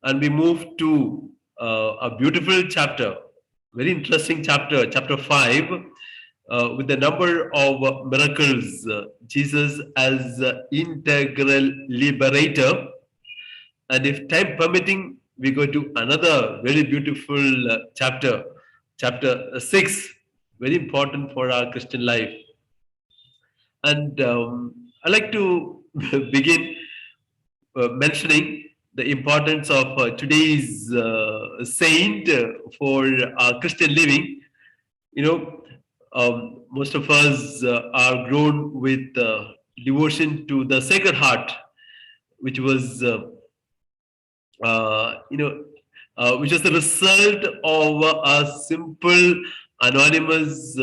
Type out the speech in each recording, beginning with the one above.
and we move to a beautiful chapter, very interesting chapter, chapter 5, with the number of miracles, Jesus as integral liberator. And if time permitting, we go to another very beautiful chapter, chapter 6, very important for our Christian life. And I like to begin mentioning the importance of today's saint for our Christian living. You know, most of us are grown with devotion to the Sacred Heart, which was, which was the result of a simple anonymous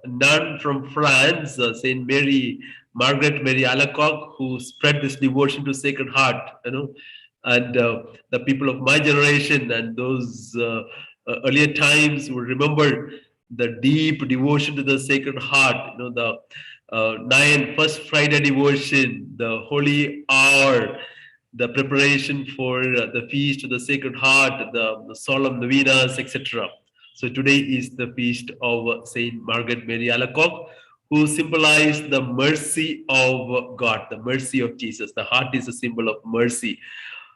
nun from France, Saint Mary Margaret Mary Alacoque, who spread this devotion to Sacred Heart. And the people of my generation and those earlier times will remember the deep devotion to the Sacred Heart. The First Friday devotion, the Holy Hour, the preparation for the feast of the Sacred Heart, the solemn novenas, etc. So today is the feast of Saint Margaret Mary Alacoque, who symbolized the mercy of God, the mercy of Jesus. The heart is a symbol of mercy.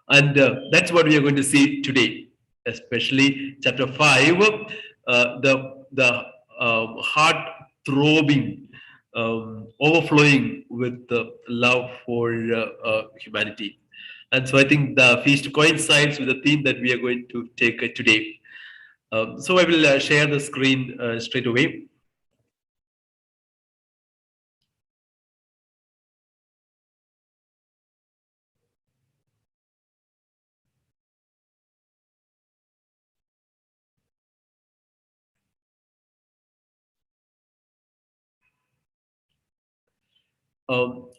And that's what we are going to see today, especially chapter 5, the heart throbbing, overflowing with the love for humanity. And so I think the feast coincides with the theme that we are going to take today. So I will share the screen straight away.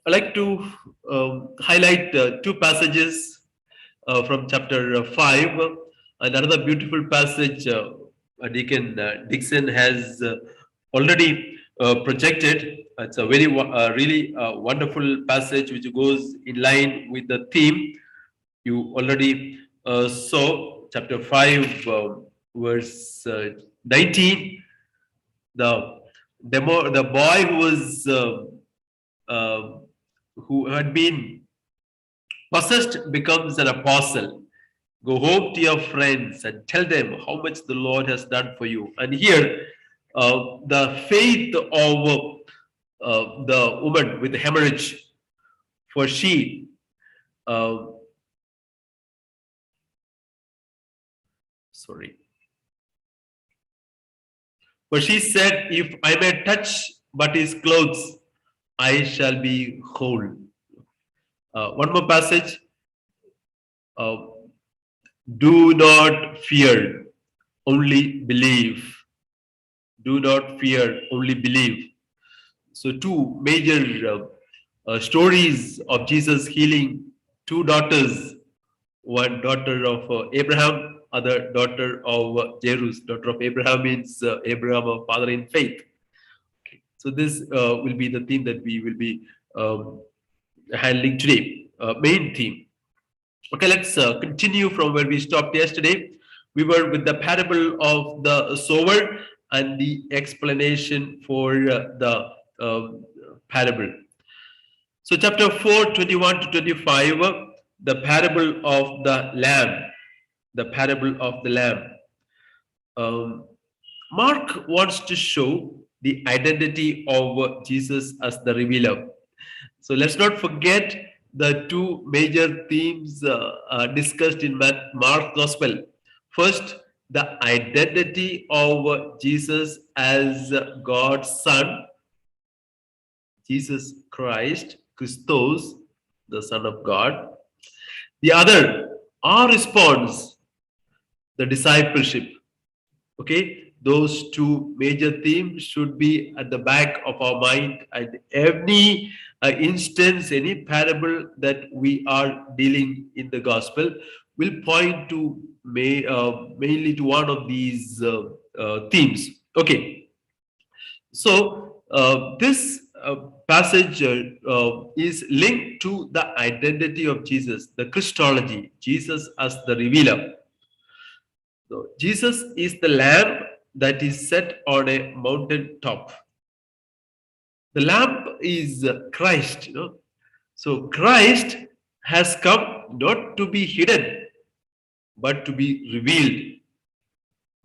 I'd like to highlight two passages from chapter 5. And another beautiful passage Deacon Dixon has already projected. It's a very really wonderful passage which goes in line with the theme. You already saw chapter 5, verse 19. The boy who had been possessed becomes an apostle. Go home to your friends and tell them how much the Lord has done for you. And here, the faith of the woman with the hemorrhage, for she for she said, if I may touch but his clothes, I shall be whole. One more passage. Do not fear, only believe. Do not fear, only believe. So two major stories of Jesus healing two daughters. One daughter of Abraham, other daughter of Jairus. Daughter of Abraham means Abraham, a father in faith. Okay. So this will be the theme that we will be handling today. Main theme. Okay, let's continue from where we stopped yesterday. We were with the parable of the sower and the explanation for the parable. So chapter 4, 21 to 25, the parable of the lamb. The parable of the lamb. Mark wants to show the identity of Jesus as the revealer. So let's not forget the two major themes discussed in Mark's Gospel. First, the identity of Jesus as God's Son, Jesus Christ, Christos, the Son of God. The other, our response, the discipleship. Okay, those two major themes should be at the back of our mind, and any instance, any parable that we are dealing in the gospel will point to mainly to one of these themes. Okay, so this passage is linked to the identity of Jesus, the Christology, Jesus as the revealer. So Jesus is the lamb that is set on a mountain top. The lamb is Christ, you know. So Christ has come not to be hidden, but to be revealed.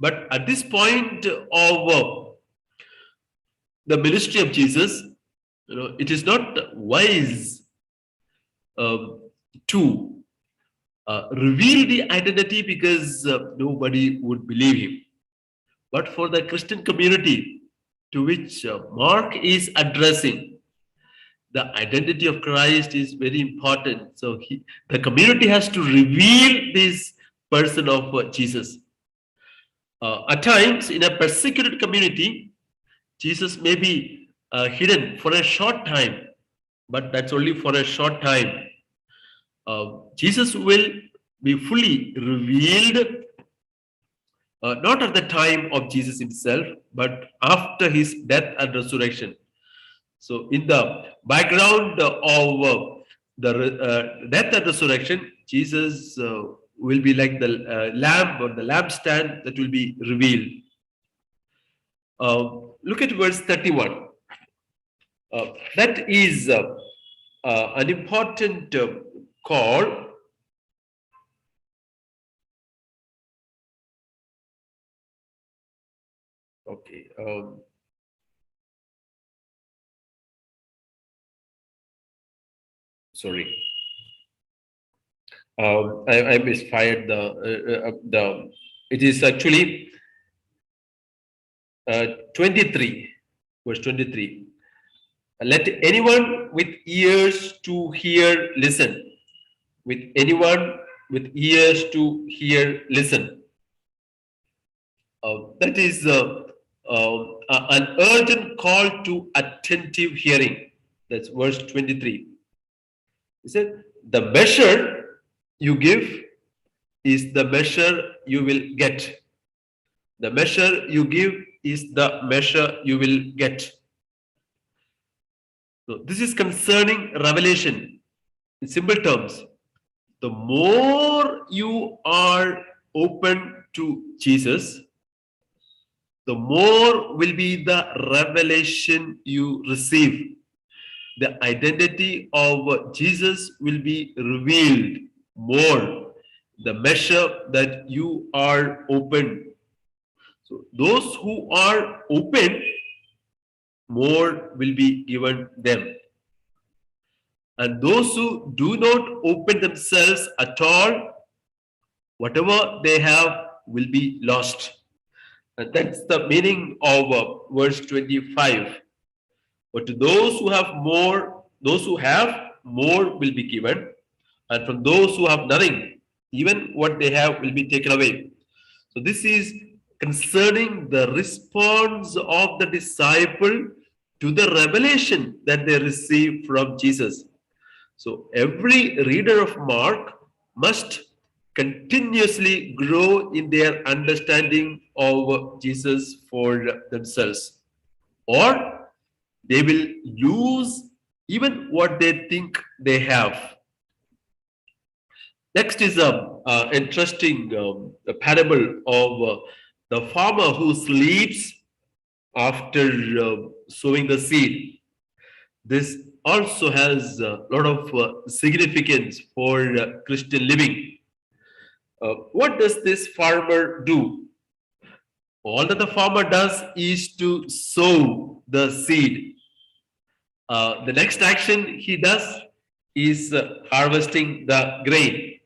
But at this point of the ministry of Jesus, you know, it is not wise to reveal the identity because nobody would believe him. But for the Christian community to which Mark is addressing, the identity of Christ is very important. So the community has to reveal this person of Jesus. At times, in a persecuted community, Jesus may be hidden for a short time, but that's only for a short time. Jesus will be fully revealed not at the time of Jesus himself, but after his death and resurrection. So, in the background of the death and resurrection, Jesus will be like the lamb or the lampstand that will be revealed. Look at verse 31. That is an important call. Okay. Sorry. I misfired the. It is actually 23, verse 23. Let anyone with ears to hear listen. With anyone with ears to hear listen. That is an urgent call to attentive hearing. That's verse 23. He said, the measure you give is the measure you will get. The measure you give is the measure you will get. So this is concerning revelation. In simple terms, the more you are open to Jesus, the more will be the revelation you receive. The identity of Jesus will be revealed more. The measure that you are open. So those who are open, more will be given them. And those who do not open themselves at all, whatever they have will be lost. And that's the meaning of verse 25. But to those who have more, more will be given. And from those who have nothing, even what they have will be taken away. So this is concerning the response of the disciple to the revelation that they receive from Jesus. So every reader of Mark must continuously grow in their understanding of Jesus for themselves, or they will lose even what they think they have. Next is a interesting parable of the farmer who sleeps after sowing the seed. This also has a lot of significance for Christian living. What does this farmer do? All that the farmer does is to sow the seed. The next action he does is harvesting the grain.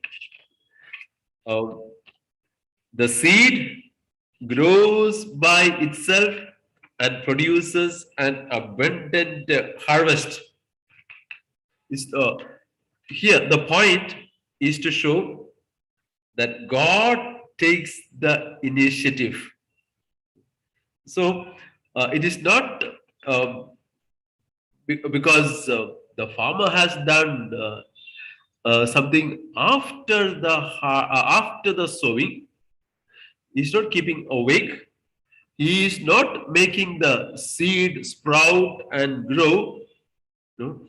The seed grows by itself and produces an abundant harvest. Here, the point is to show that God takes the initiative. So, it is not because the farmer has done something after the sowing. He's not keeping awake. He is not making the seed sprout and grow. No?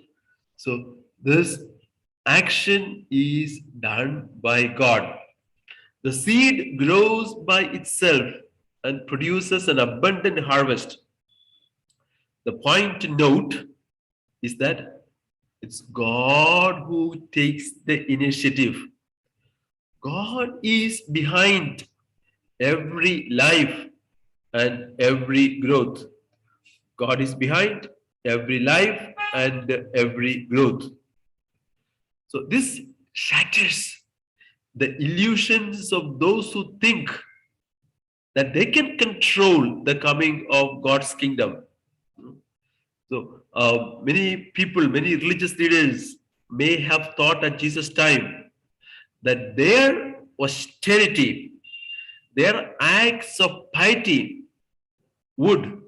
So this action is done by God. The seed grows by itself and produces an abundant harvest. The point to note is that it's God who takes the initiative. God is behind every life and every growth. God is behind every life and every growth. So this shatters the illusions of those who think that they can control the coming of God's kingdom. So many people, many religious leaders may have thought at Jesus' time that their austerity, their acts of piety would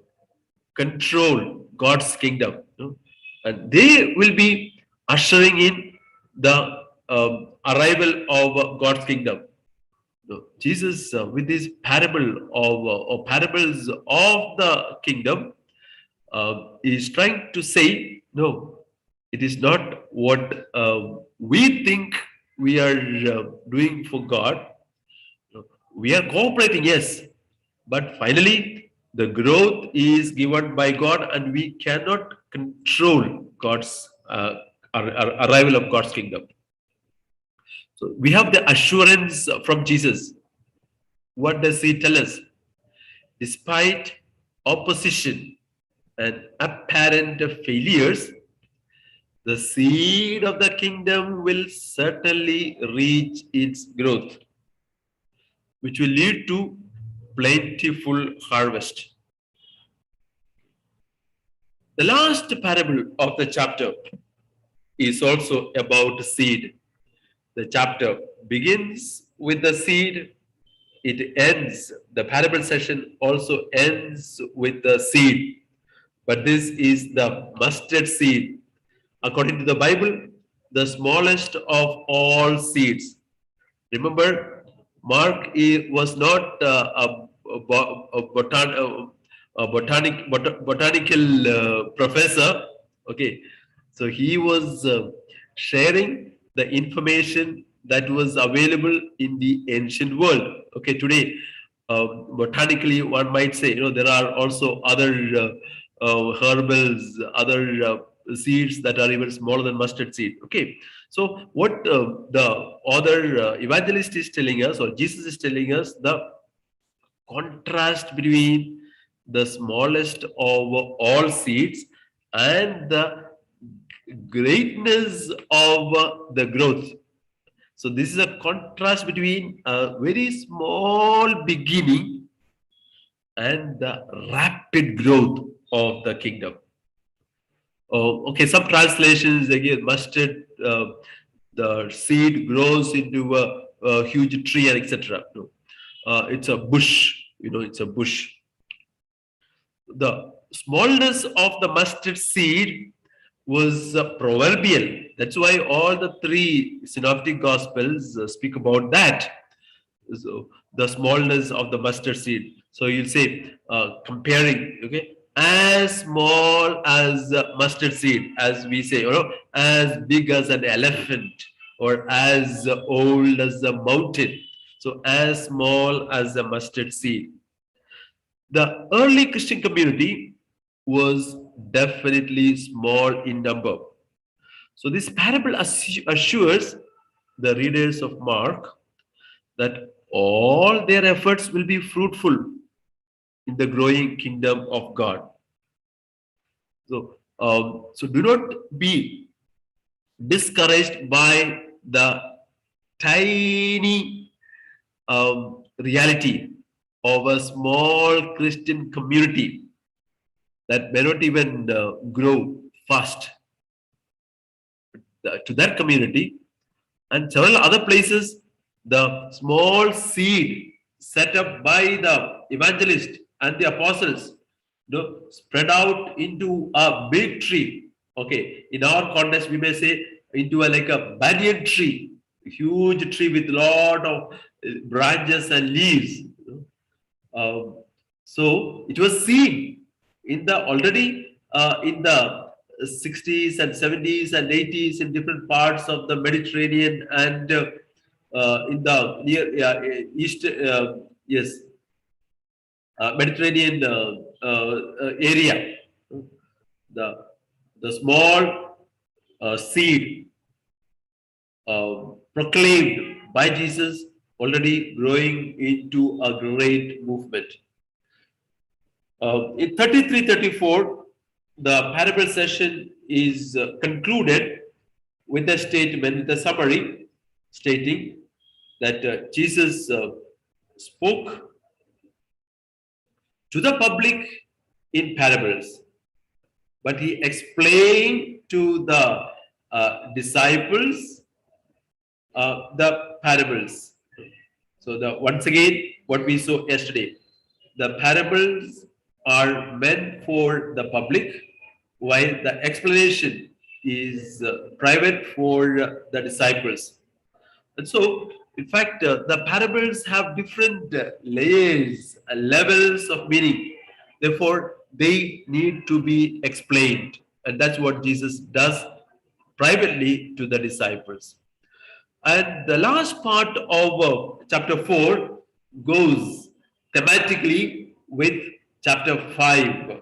control God's kingdom. And they will be ushering in the arrival of God's kingdom. Jesus, with this parable of or parables of the kingdom, is trying to say, no, it is not what we think we are doing for God. We are cooperating, yes, but finally the growth is given by God, and we cannot control God's arrival of God's kingdom. So we have the assurance from Jesus. What does he tell us? Despite opposition and apparent failures, the seed of the kingdom will certainly reach its growth, which will lead to plentiful harvest. The last parable of the chapter is also about seed. The chapter begins with the seed. It ends, the parable session also ends with the seed. But this is the mustard seed. According to the Bible, the smallest of all seeds. Remember, Mark was not botanical professor. Okay, so he was sharing the information that was available in the ancient world. Okay, today, botanically, one might say, there are also other herbals, other seeds that are even smaller than mustard seed. Okay, so what the other evangelist is telling us, or Jesus is telling us, the contrast between the smallest of all seeds and the greatness of the growth. So this is a contrast between a very small beginning and the rapid growth of the kingdom. Okay, some translations again, mustard, the seed grows into a huge tree and etc. No, it's a bush. It's a bush. The smallness of the mustard seed was proverbial. That's why all the three synoptic gospels speak about that. So the smallness of the mustard seed. So you'll say, comparing, okay, as small as mustard seed, as we say, as big as an elephant, or as old as a mountain. So as small as a mustard seed. The early Christian community was definitely small in number. So this parable assures the readers of Mark that all their efforts will be fruitful in the growing kingdom of God. So do not be discouraged by the tiny reality of a small Christian community that may not even grow fast. To that community and several other places, the small seed set up by the evangelist and the apostles, spread out into a big tree. Okay, in our context, we may say into like a banyan tree, a huge tree with lot of branches and leaves. So it was seen in the already in the 60s and 70s and 80s in different parts of the Mediterranean and in the near east, yes, Mediterranean area. The the small seed proclaimed by Jesus already growing into a great movement. In 33-34, the parable session is concluded with a statement, with a summary stating that Jesus spoke to the public in parables, but he explained to the disciples the parables. So once again, what we saw yesterday, the parables are meant for the public, while the explanation is private for the disciples. And so, in fact, the parables have different layers, levels of meaning. Therefore, they need to be explained. And that's what Jesus does privately to the disciples. And the last part of chapter 4 goes thematically with chapter 5.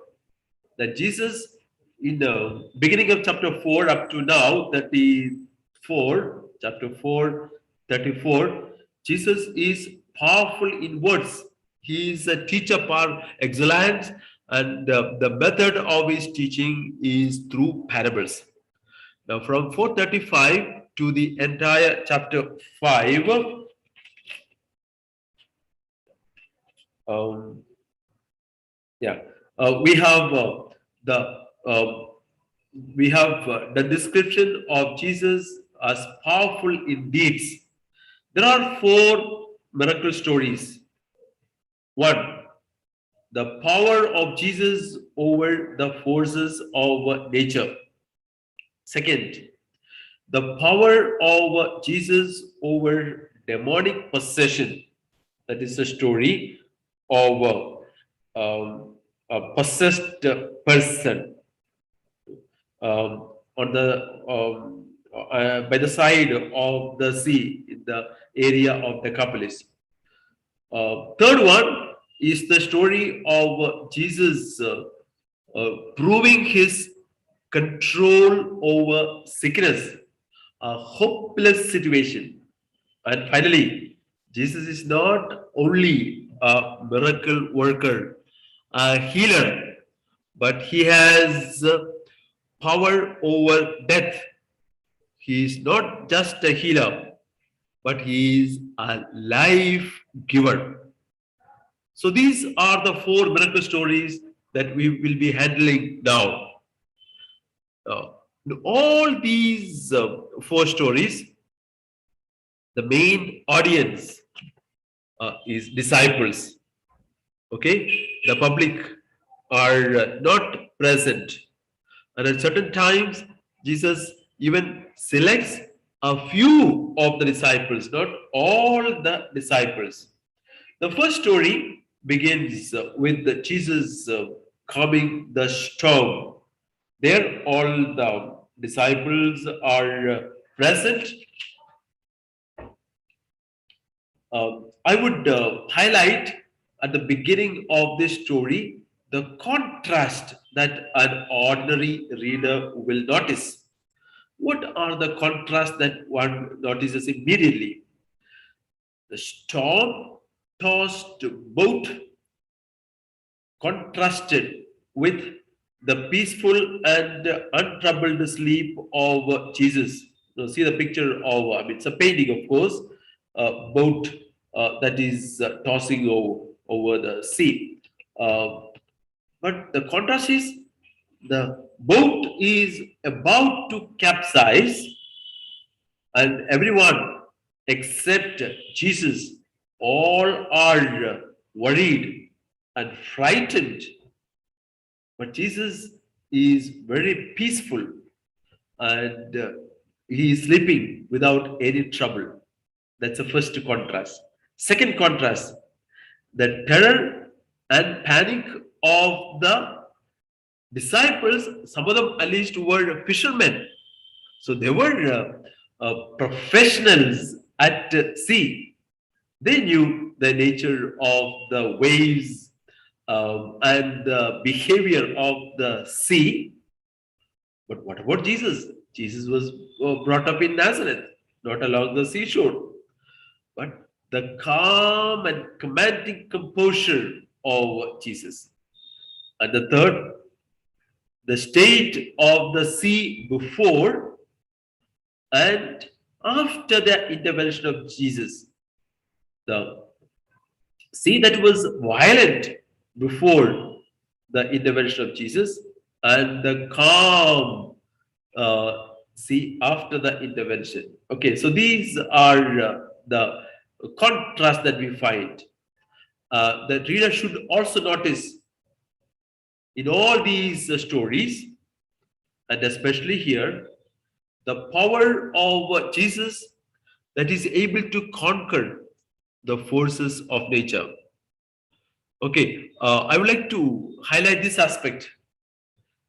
That Jesus, in the beginning of chapter 4 up to now, 34, chapter 4, 34, Jesus is powerful in words. He is a teacher par excellence, and the method of his teaching is through parables. Now, from 435 to the entire chapter 5, um, yeah, we have the the description of Jesus as powerful in deeds. There are four miracle stories. One, the power of Jesus over the forces of nature. Second, the power of Jesus over demonic possession. That is the story of a possessed person on the by the side of the sea in the area of Decapolis. Third one is the story of Jesus proving his control over sickness, a hopeless situation. And finally, Jesus is not only a miracle worker, a healer, but he has power over death. He is not just a healer, but he is a life giver. So these are the four miracle stories that we will be handling now. Uh, all these four stories, the main audience is disciples. Okay, the public are not present, and at certain times, Jesus even selects a few of the disciples, not all the disciples. The first story begins with Jesus calming the storm. There, all the disciples are present. I would highlight at the beginning of this story the contrast that an ordinary reader will notice. What are the contrasts that one notices immediately? The storm tossed boat contrasted with the peaceful and untroubled sleep of Jesus. Now, see the picture of, I mean, it's a painting, of course, boat that is tossing over the sea. But the contrast is the boat is about to capsize, and everyone except Jesus, all are worried and frightened. But Jesus is very peaceful, and he is sleeping without any trouble. That's the first contrast. Second contrast, the terror and panic of the disciples, some of them at least were fishermen. So they were professionals at sea. They knew the nature of the waves and the behavior of the sea. But what about Jesus? Jesus was brought up in Nazareth, not along the seashore. But the calm and commanding composure of Jesus. And the third, the state of the sea before and after the intervention of Jesus. The sea that was violent before the intervention of Jesus, and the calm sea after the intervention. Okay, so these are the contrast that we find. The reader should also notice in all these stories, and especially here, the power of Jesus that is able to conquer the forces of nature. Okay, I would like to highlight this aspect.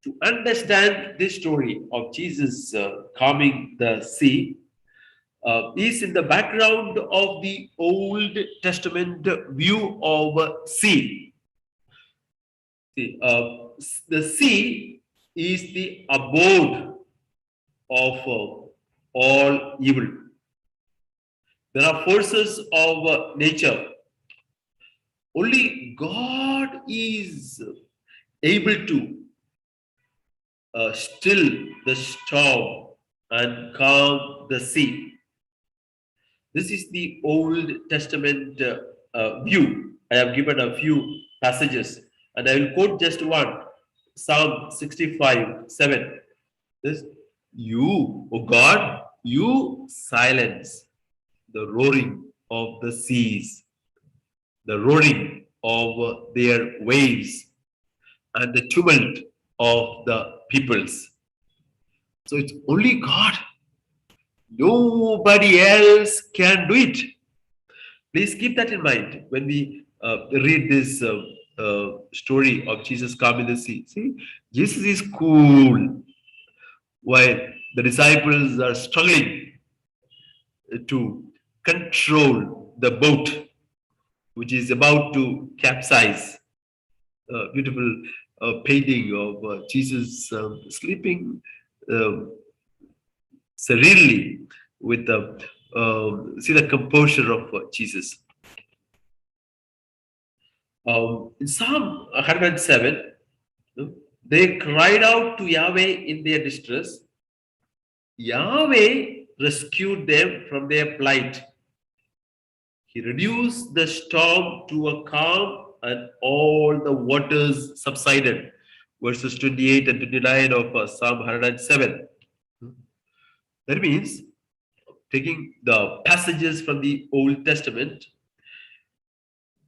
To understand this story of Jesus calming the sea is in the background of the Old Testament view of sea. See, the sea is the abode of all evil. There are forces of nature. Only God is able to still the storm and calm the sea. This is the Old Testament view. I have given a few passages and I will quote just one. Psalm 65:7. This, you, O God, you silence the roaring of the seas, the roaring of their waves, and the tumult of the peoples. So it's only God. Nobody else can do it. Please keep that in mind when we read this story of Jesus calming the sea. See, Jesus is cool while the disciples are struggling to control the boat which is about to capsize. Beautiful painting of Jesus sleeping serenely with the see the composure of Jesus. In Psalm 107, they cried out to Yahweh in their distress. Yahweh rescued them from their plight. He reduced the storm to a calm and all the waters subsided. Verses 28 and 29 of Psalm 107. That means, taking the passages from the Old Testament,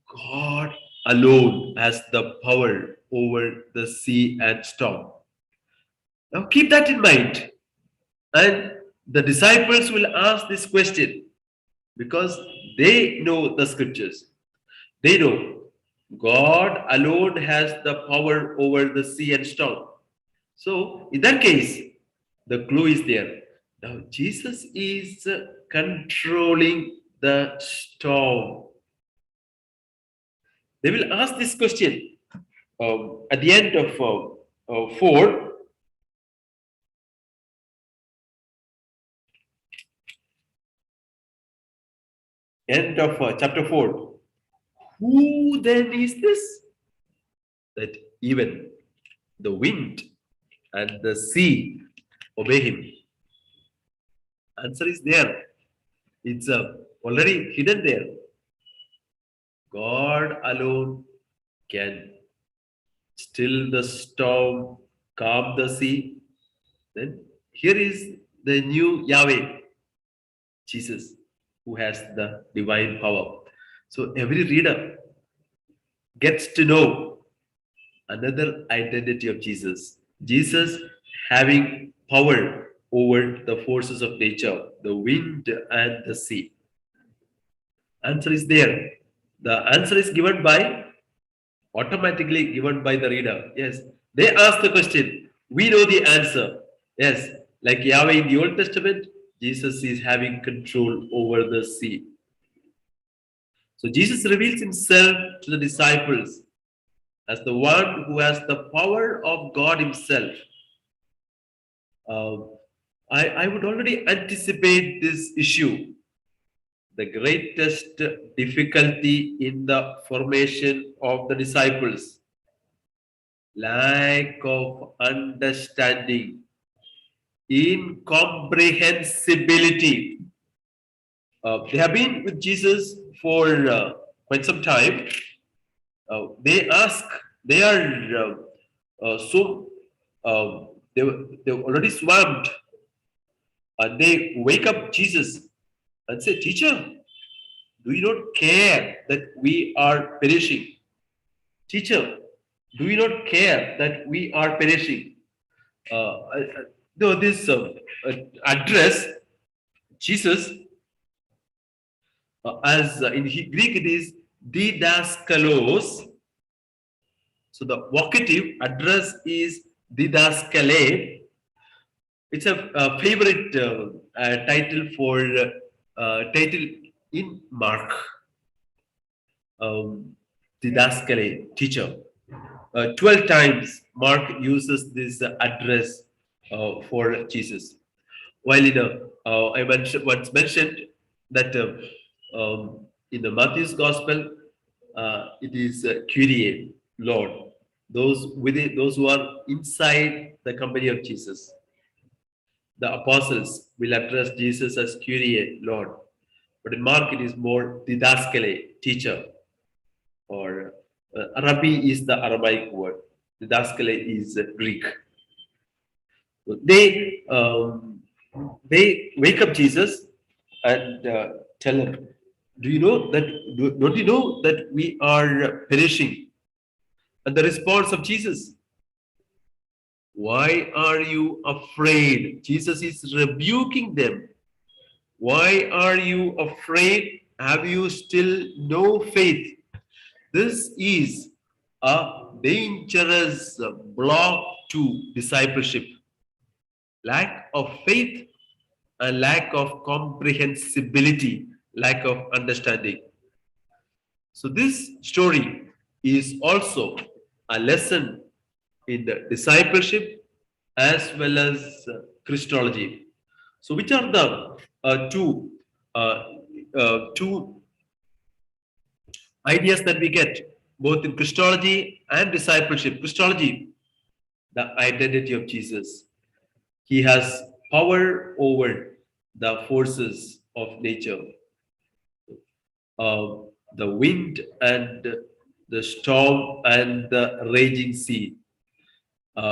God alone has the power over the sea and storm. Now keep that in mind. And the disciples will ask this question because they know the scriptures. They know God alone has the power over the sea and storm. So in that case, the clue is there. Now Jesus is controlling the storm. They will ask this question at the end of 4. End of chapter 4. Who then is this? That even the wind and the sea obey him. Answer is there. It's already hidden there. God alone can still the storm, calm the sea. Then here is the new Yahweh, Jesus, who has the divine power. So every reader gets to know another identity of Jesus. Jesus having power over the forces of nature, the wind and the sea. Answer is there. The answer is given by automatically given by the reader. Yes, They ask the question. We know the answer. Yes, like Yahweh in the Old Testament, Jesus is having control over the sea. So Jesus reveals himself to the disciples as the one who has the power of God himself. Uh, I would already anticipate this issue. The greatest difficulty in the formation of the disciples, lack of understanding, incomprehensibility. They have been with Jesus for quite some time. They ask, they are so, they already swamped, and they wake up Jesus and say, Teacher, do you not care that we are perishing? Teacher, do you not care that we are perishing? Though this address, Jesus, as in Greek it is didaskalos. So the vocative address is didaskale. It's a favorite title for title in Mark. Didaskale, teacher. 12 times Mark uses this address for Jesus. While in I once mentioned that in the Matthew's Gospel, it is Kyrie, Lord. Those within, those who are inside the company of Jesus, the apostles will address Jesus as Kyrie, Lord. But in Mark, it is more didaskale, teacher, or Rabbi is the Aramaic word. Didaskale is Greek. They wake up Jesus and tell him, "Do you know that? Don't you know that we are perishing?" And the response of Jesus, "Why are you afraid?" Jesus is rebuking them. Why are you afraid? Have you still no faith? This is a dangerous block to discipleship. Lack of faith, a lack of comprehensibility, lack of understanding. So, this story is also a lesson in the discipleship as well as Christology. So, which are the uh, two ideas that we get both in Christology and discipleship? Christology, the identity of Jesus. He has power over the forces of nature, uh, the wind and the storm and the raging sea.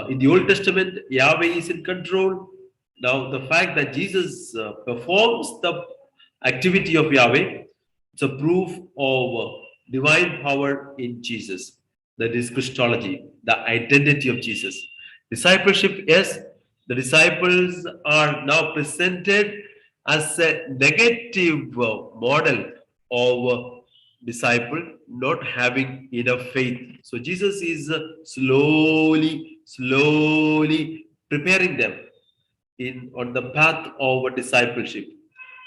In the Old Testament, Yahweh is in control. Now, the fact that Jesus performs the activity of Yahweh, it's a proof of divine power in Jesus. That is Christology, the identity of Jesus. Discipleship, yes, the disciples are now presented as a negative model of disciple not having enough faith. So Jesus is slowly preparing them in on the path of discipleship.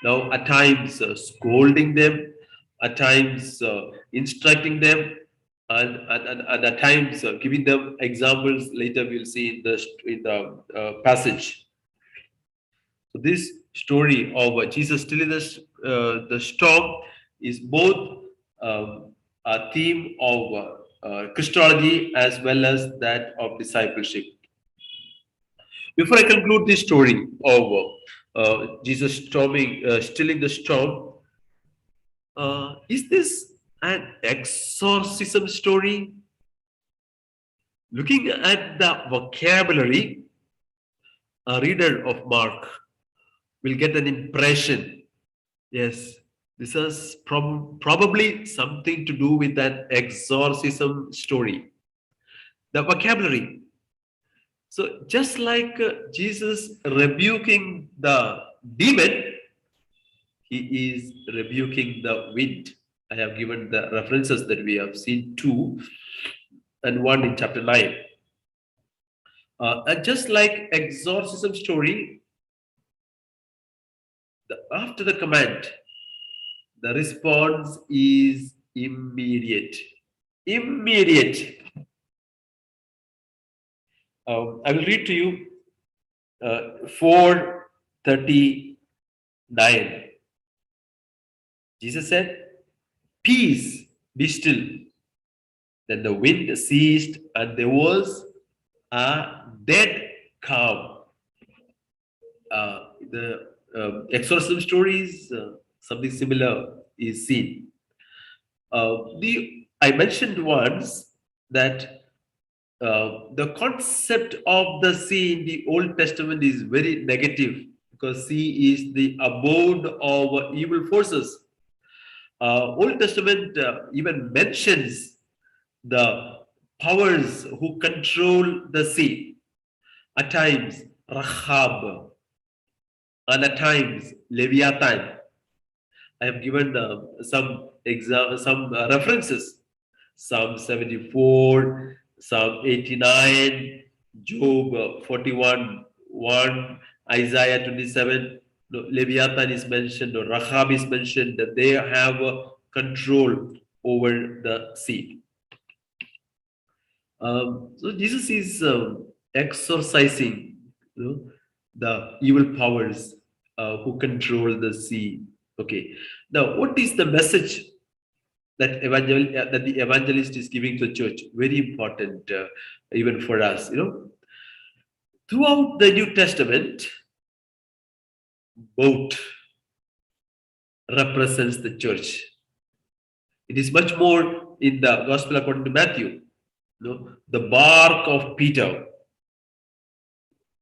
Now, at times scolding them, at times instructing them, and at times giving them examples. Later, we'll see in the passage. So this story of Jesus stilling the storm is both a theme of Christology as well as that of discipleship. Before I conclude this story of Jesus stilling the storm, is this an exorcism story? Looking at the vocabulary, a reader of Mark will get an impression. Yes, this has probably something to do with an exorcism story. The vocabulary. So, just like Jesus rebuking the demon, he is rebuking the wind. I have given the references that we have seen, two and one in chapter 9. And just like exorcism story, after the command, the response is immediate. Immediate. I will read to you 4:39. Jesus said, "Peace, be still." Then the wind ceased, and there was a dead calm. The exorcism stories, something similar is seen. The I mentioned once that the concept of the sea in the Old Testament is very negative because sea is the abode of evil forces. Old Testament even mentions the powers who control the sea. At times, Rahab, and at times, Leviathan. I have given some references. Psalm 74, Psalm 89, Job 41, 1, Isaiah 27. No, Leviathan is mentioned, or Rahab is mentioned, that they have control over the sea. So Jesus is exorcising, the evil powers who control the sea. Okay. Now, what is the message that that the evangelist is giving to the church? Very important, even for us. Throughout the New Testament, boat represents the church. It is much more in the Gospel according to Matthew. The bark of Peter.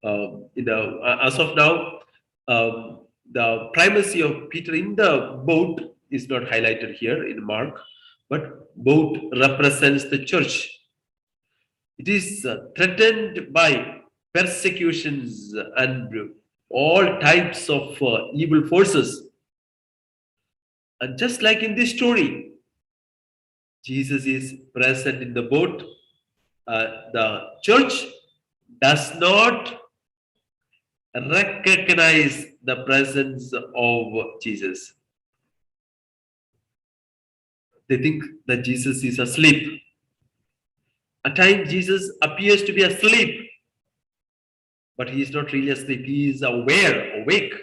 As of now, the primacy of Peter in the boat is not highlighted here in Mark, but boat represents the church. It is threatened by persecutions and all types of evil forces. And just like in this story, Jesus is present in the boat. The church does not recognize the presence of Jesus. They think that Jesus is asleep. At times, Jesus appears to be asleep, but he is not really asleep. He is aware, awake.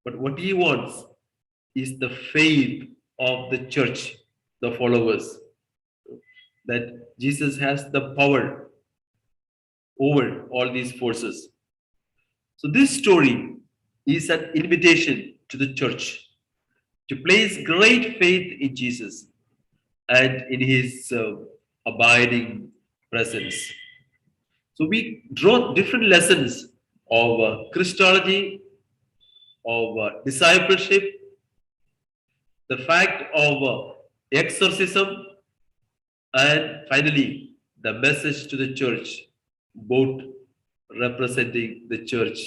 But what he wants is the faith of the church, the followers, that Jesus has the power over all these forces. So this story is an invitation to the church to place great faith in Jesus and in his abiding presence. So we draw different lessons of Christology, of discipleship, the fact of exorcism, and finally the message to the church, both representing the church.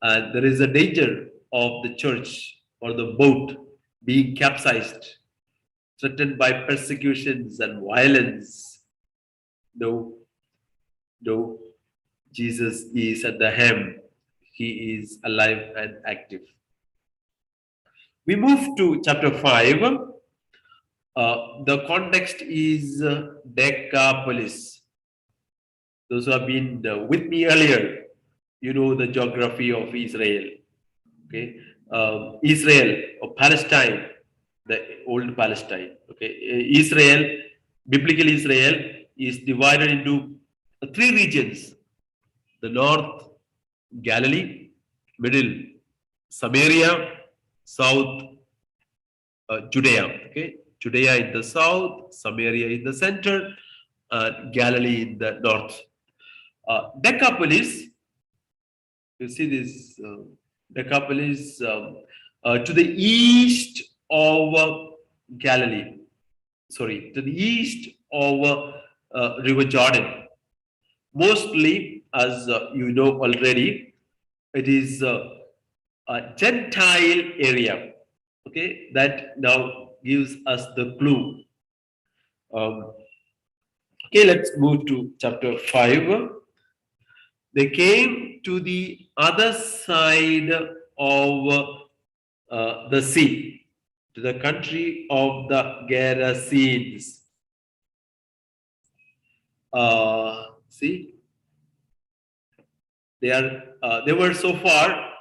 And there is a danger of the church or the boat being capsized, threatened by persecutions and violence. No, no, Jesus is at the helm. He is alive and active. We move to chapter 5. The context is Decapolis. Those who have been with me earlier, you know the geography of Israel. Okay, Israel or Palestine, the old Palestine. Okay, Israel, biblical Israel is divided into three regions: the north, Galilee; middle, Samaria; south, Judea. Okay, Judea in the south, Samaria in the center, and Galilee in the north. Decapolis, you see this Decapolis to the east of Galilee. Sorry, to the east of River Jordan. Mostly, as you know already, it is a Gentile area. Okay, that now gives us the clue. Okay, let's move to chapter 5. They came to the other side of the sea, to the country of the Gerasenes. See, they were so far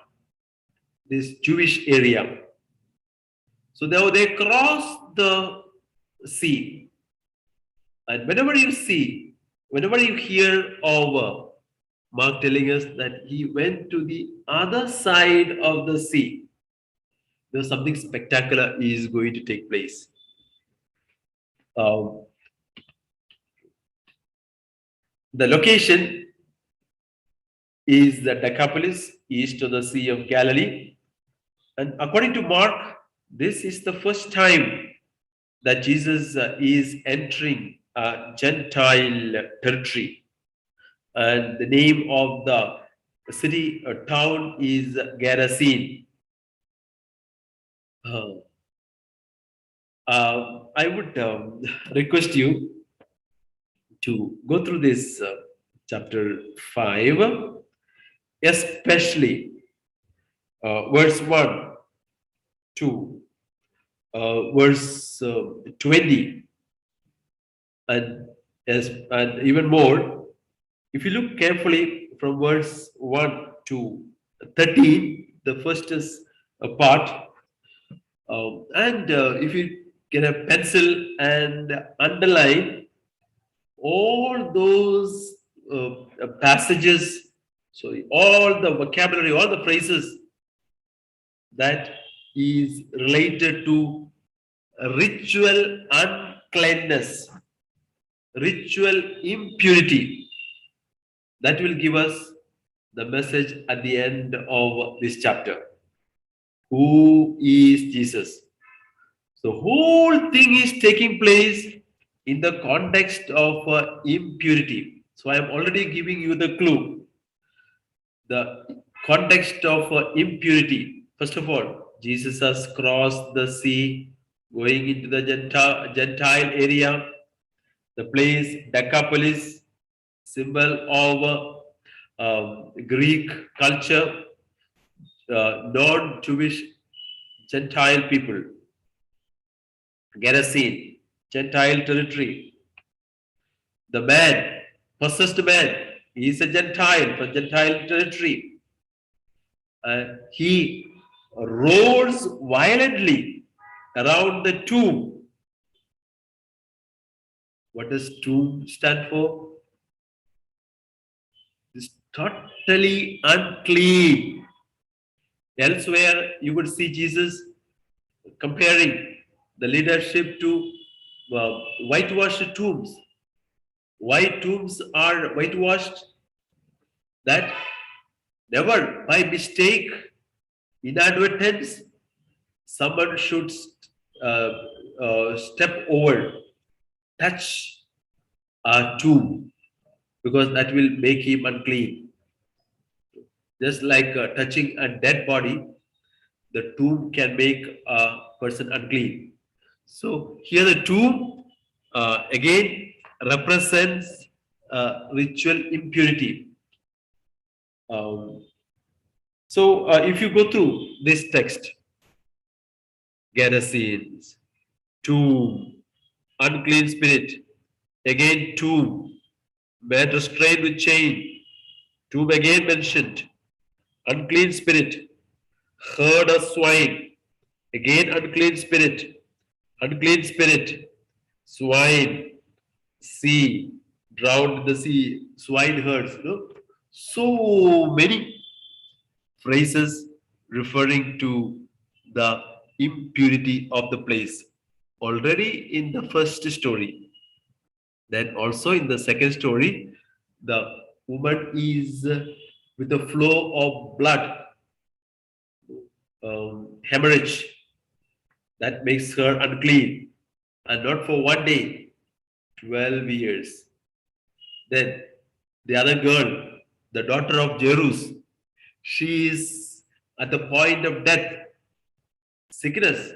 this Jewish area. So they crossed the sea, and whenever you hear of Mark telling us that he went to the other side of the sea, there's something spectacular is going to take place. Um, the location is the Decapolis, east of the Sea of Galilee. And according to Mark, this is the first time that Jesus is entering Gentile territory. And the name of the city or town is Gerasene. I would request you to go through this chapter 5, especially verse 1 to verse 20, and even more. If you look carefully from verse 1 to 13, the first is a part. And if you get a pencil and underline all those passages, sorry, all the vocabulary, all the phrases that is related to ritual uncleanness, ritual impurity, that will give us the message at the end of this chapter. Who is Jesus? The whole thing is taking place in the context of impurity. So I am already giving you the clue. The context of impurity. First of all, Jesus has crossed the sea, going into the Gentile area, the place Decapolis, symbol of Greek culture, non-Jewish Gentile people. Gerasene, Gentile territory. The man, possessed man, he is a Gentile from Gentile territory. He roars violently around the tomb. What does tomb stand for? It's totally unclean. Elsewhere, you would see Jesus comparing the leadership to whitewashed tombs. Why tombs are whitewashed? That never by mistake, inadvertence, someone should step over, touch a tomb, because that will make him unclean. Just like touching a dead body, the tomb can make a person unclean. So here the tomb again represents ritual impurity. So if you go through this text, Gerasenes, tomb, unclean spirit, again tomb, man restrained with chain, tomb again mentioned, unclean spirit, herd of swine, again unclean spirit, swine, sea, drowned in the sea, swine herds, so many phrases referring to the impurity of the place. Already in the first story, then also in the second story, the woman is with a flow of blood, hemorrhage, that makes her unclean, and not for one day, 12 years. Then the other girl, the daughter of Jairus, she is at the point of death. Sickness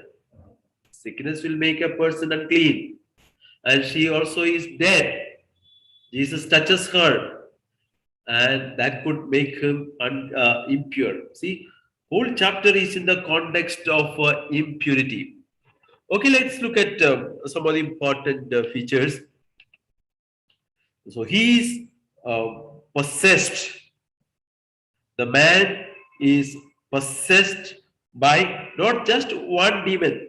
will make a person unclean, and she also is dead. Jesus touches her, and that could make him impure. See, whole chapter is in the context of impurity. Okay, let's look at some of the important features. So he is possessed. The man is possessed by not just one demon,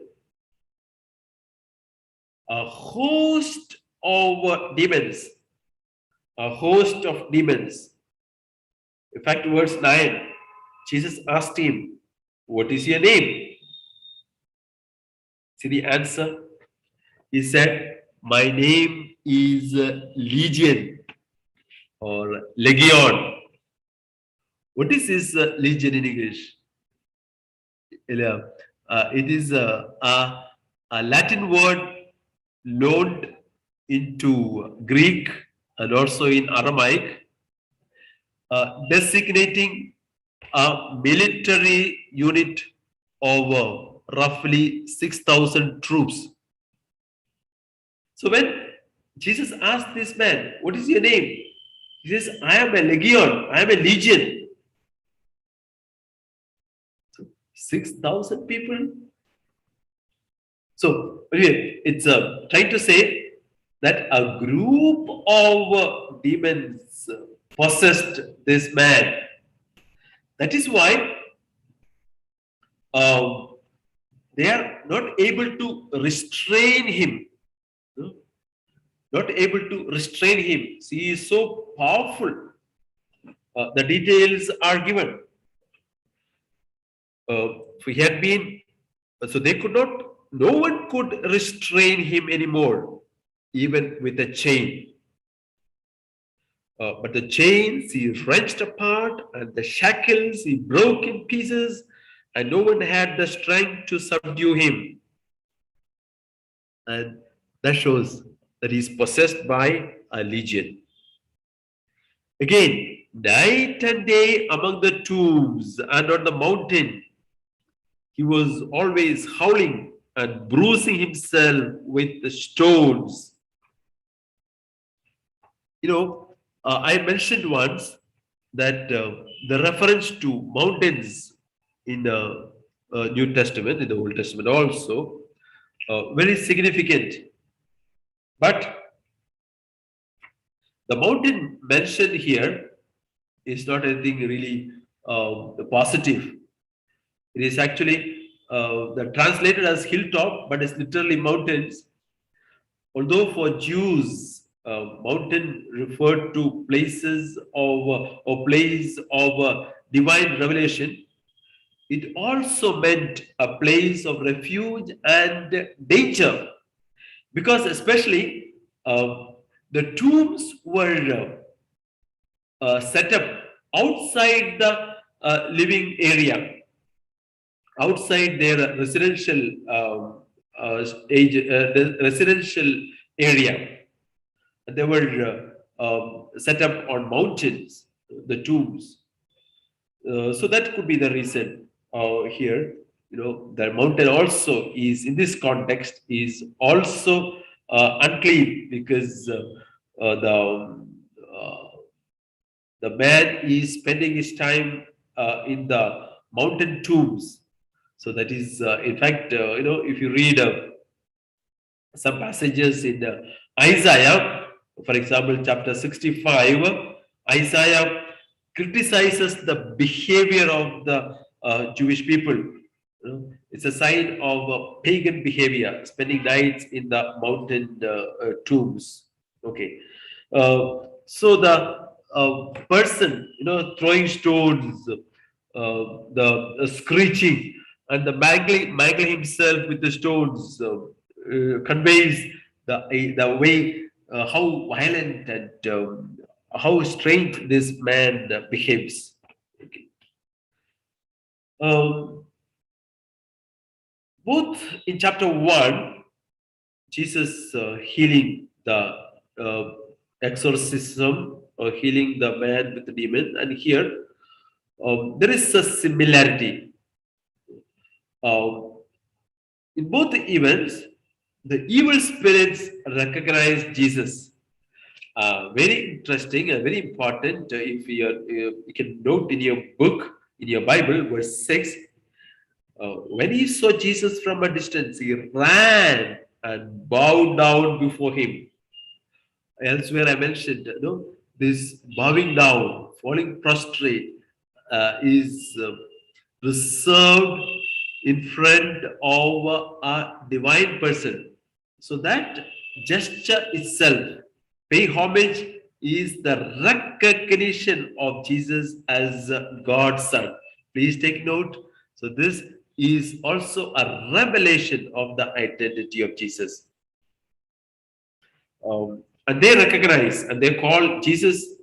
a host of demons, a host of demons. In fact, verse 9, Jesus asked him, "What is your name?" See the answer? He said, "My name is Legion or Legion." What is this legion in English? Yeah, it is a Latin word loaned into Greek and also in Aramaic, designating a military unit of roughly 6,000 troops. So when Jesus asked this man, "What is your name?" He says, "I am a legion, I am a legion." 6,000 people. So anyway, it's trying to say that a group of demons possessed this man. That is why they are not able to restrain him. Not able to restrain him. See, he is so powerful. The details are given. If he had been, so they could not, no one could restrain him anymore, even with a chain. But the chains he wrenched apart, and the shackles he broke in pieces, and no one had the strength to subdue him. And that shows that he is possessed by a legion. Again, night and day among the tombs and on the mountain, he was always howling and bruising himself with the stones. You know, I mentioned once that the reference to mountains in the New Testament, in the Old Testament also, very significant. But the mountain mentioned here is not anything really positive. It is actually translated as hilltop, but it's literally mountains. Although for Jews, mountain referred to places of or place of divine revelation, it also meant a place of refuge and danger, because especially the tombs were set up outside the living area, outside their residential residential area. They were set up on mountains, the tombs. So that could be the reason here. You know, the mountain also is in this context is also unclean, because uh, the man is spending his time in the mountain tombs. So that is, in fact, you know, if you read some passages in Isaiah, for example, chapter 65, Isaiah criticizes the behavior of the Jewish people. You know, it's a sign of pagan behavior, spending nights in the mountain tombs. Okay, so the person, you know, throwing stones, the screeching, and the mangling himself with the stones conveys the way how violent and how strange this man behaves. Okay. Um, Both in chapter 1, Jesus healing the uh, exorcism or healing the man with the demon, and here there is a similarity. Um, in both the events, the evil spirits recognize Jesus Very interesting and very important. If you can note in your book, in your Bible, verse 6, when he saw Jesus from a distance, he ran and bowed down before him. Elsewhere, I mentioned, this bowing down, falling prostrate, is reserved in front of a divine person. So that gesture itself, pay homage, is the recognition of Jesus as God's Son. Please take note. So this is also a revelation of the identity of Jesus. And they recognize and they call Jesus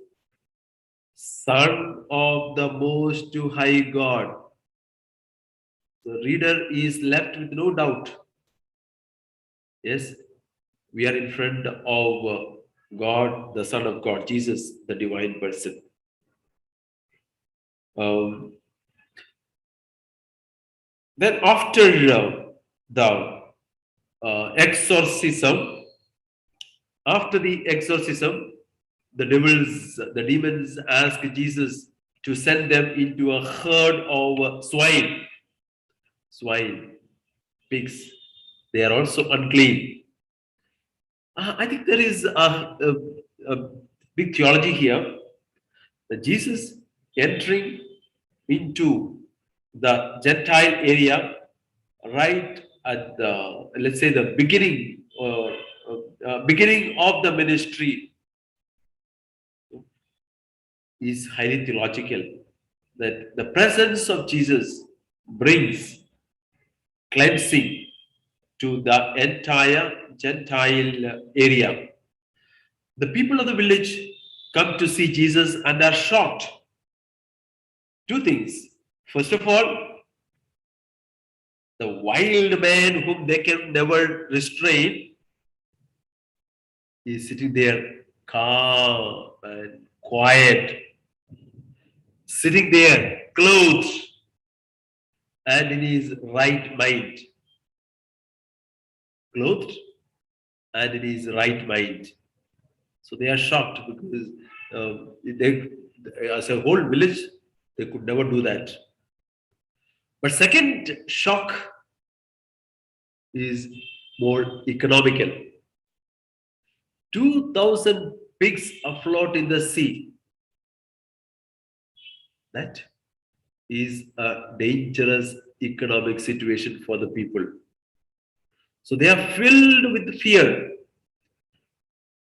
Son of the Most High God. The reader is left with no doubt. Yes, we are in front of God, the Son of God, Jesus, the divine person. Then after the exorcism, after the exorcism, the demons ask Jesus to send them into a herd of swine, pigs. They are also unclean. I think there is a big theology here that Jesus entering into the Gentile area right at the, let's say, the beginning of the ministry is highly theological. That the presence of Jesus brings cleansing to the entire Gentile area. The people of the village come to see Jesus and are shocked. Two things. First of all, the wild man whom they can never restrain is sitting there calm and quiet, sitting there clothed and in his right mind. Clothed and in his right mind. So they are shocked because they, as a whole village, they could never do that. But second shock is more economical. 2,000 pigs afloat in the sea. That is a dangerous economic situation for the people. So they are filled with fear.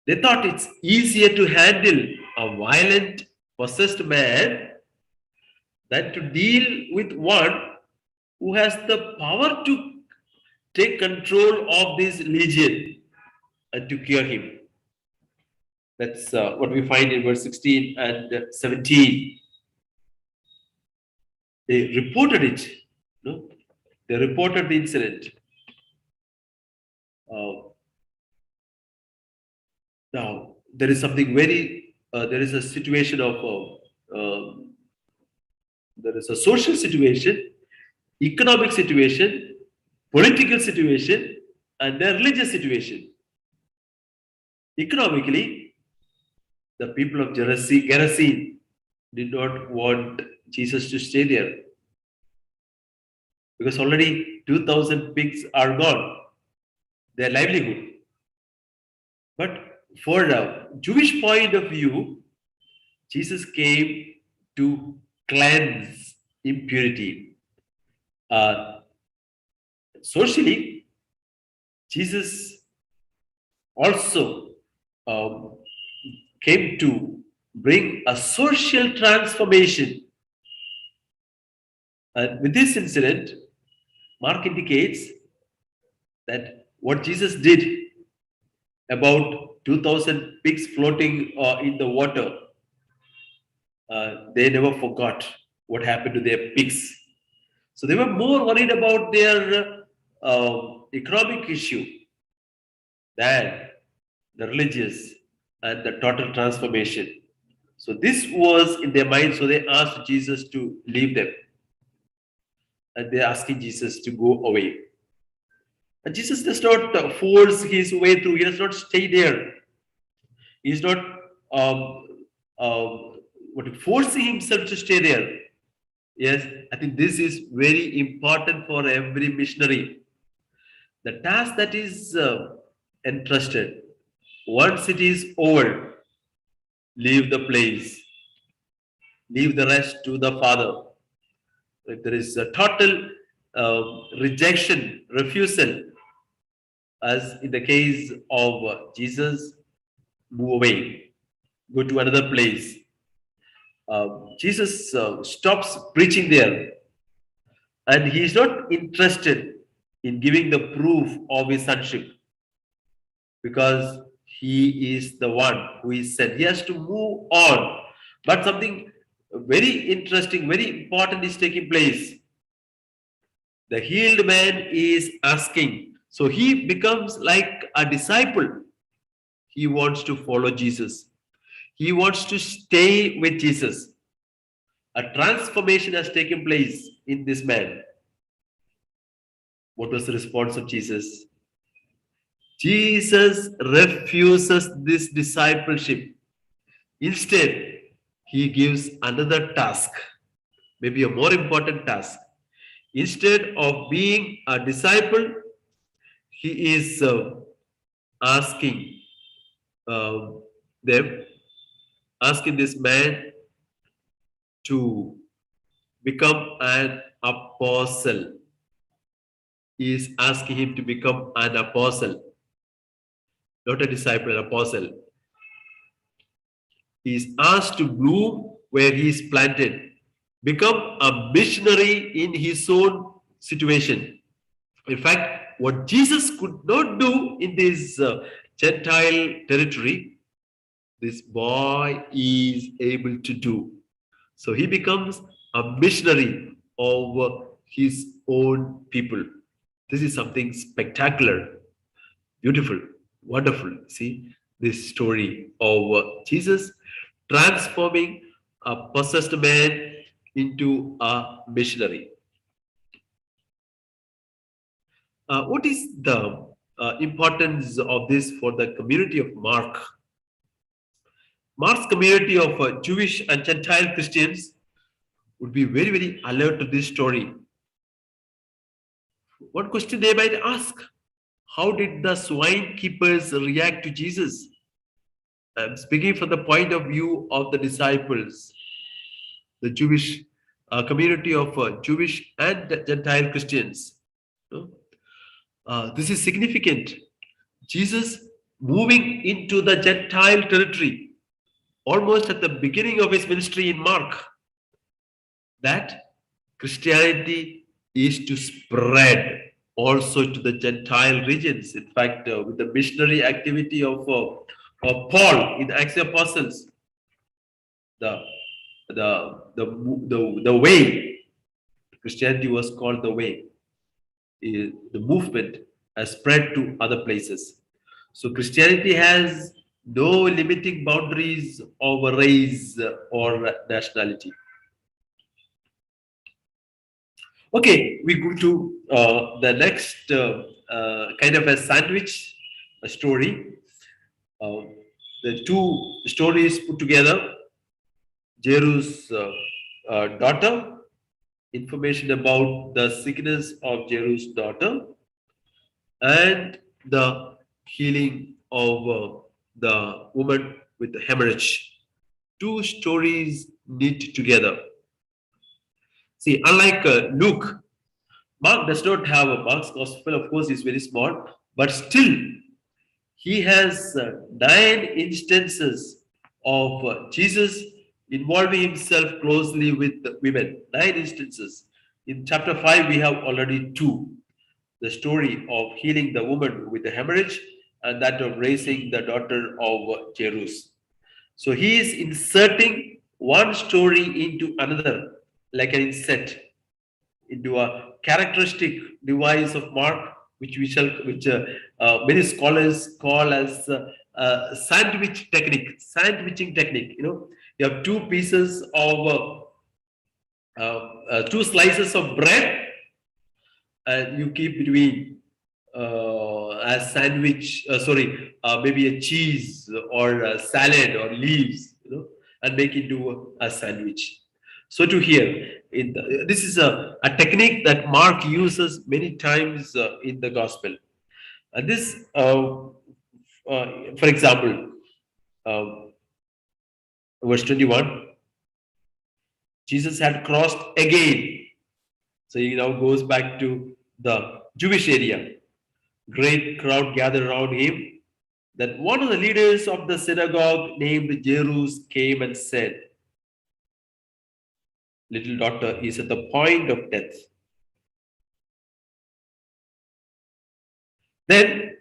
They thought it's easier to handle a violent, possessed man than to deal with one who has the power to take control of this legion and to cure him. That's what we find in verse 16 and 17. They reported it. No? They reported the incident. Now, there is something there is a situation of, there is a social situation, economic situation, political situation, and a religious situation. Economically, the people of Gerasene did not want Jesus to stay there because already 2,000 pigs are gone, their livelihood. But for a Jewish point of view, Jesus came to cleanse impurity. Socially, Jesus also came to bring a social transformation. And with this incident, Mark indicates that what Jesus did about 2,000 pigs floating in the water, they never forgot what happened to their pigs. So they were more worried about their economic issue than the religious and the total transformation. So this was in their mind, so they asked Jesus to leave them. And they're asking Jesus to go away. And Jesus does not force his way through. He does not stay there. He's not forcing himself to stay there. Yes, I think this is very important for every missionary. The task that is entrusted, once it is over, leave the place, leave the rest to the Father. If there is a total rejection, refusal, as in the case of Jesus, move away, go to another place. Jesus stops preaching there, and he is not interested in giving the proof of his sonship, because he is the one who is sent. He has to move on. But something very interesting, very important is taking place. The healed man is asking. So he becomes like a disciple. He wants to follow Jesus. He wants to stay with Jesus. A transformation has taken place in this man. What was the response of Jesus? Jesus refuses this discipleship. Instead, he gives another task, maybe a more important task. Instead of being a disciple, he is asking asking this man to become an apostle. He is asking him to become an apostle, not a disciple, an apostle. He is asked to bloom where he is planted, become a missionary in his own situation. In fact, what Jesus could not do in this Gentile territory, this boy is able to do. So he becomes a missionary of his own people. This is something spectacular, beautiful, wonderful. See this story of Jesus transforming a possessed man into a missionary. What is the importance of this for the community of Mark? Mark's community of Jewish and Gentile Christians would be very, very alert to this story. What question they might ask? How did the swine keepers react to Jesus? I'm speaking from the point of view of the disciples, the Jewish community of Jewish and Gentile Christians. This is significant. Jesus moving into the Gentile territory, almost at the beginning of his ministry in Mark, that Christianity is to spread also to the Gentile regions. In fact, with the missionary activity of Paul in Acts of Apostles, the way, Christianity was called the way. The movement has spread to other places. So Christianity has no limiting boundaries of race or nationality. Okay, we go to the next kind of a sandwich story. The two stories put together: Jairus' daughter, information about the sickness of Jairus' daughter, and the healing of the woman with the hemorrhage. Two stories knit together. See, unlike Luke, Mark does not have a Mark's gospel, of course, is very small, but still he has 9 instances of Jesus involving himself closely with the women. 9 instances. In chapter 5, we have already 2. The story of healing the woman with the hemorrhage and that of raising the daughter of Jairus. So he is inserting one story into another, like an inset into a characteristic device of Mark, which many scholars call as sandwich technique, sandwiching technique. You have 2 pieces of 2 slices of bread, and you keep between as sandwich, maybe a cheese or a salad or leaves, and make into a sandwich. So to here, this is a technique that Mark uses many times in the gospel. And this, for example, uh, verse 21, Jesus had crossed again. So he now goes back to the Jewish area. Great crowd gathered around him. Then one of the leaders of the synagogue named JAIRUS came and said, little daughter is at the point of death. Then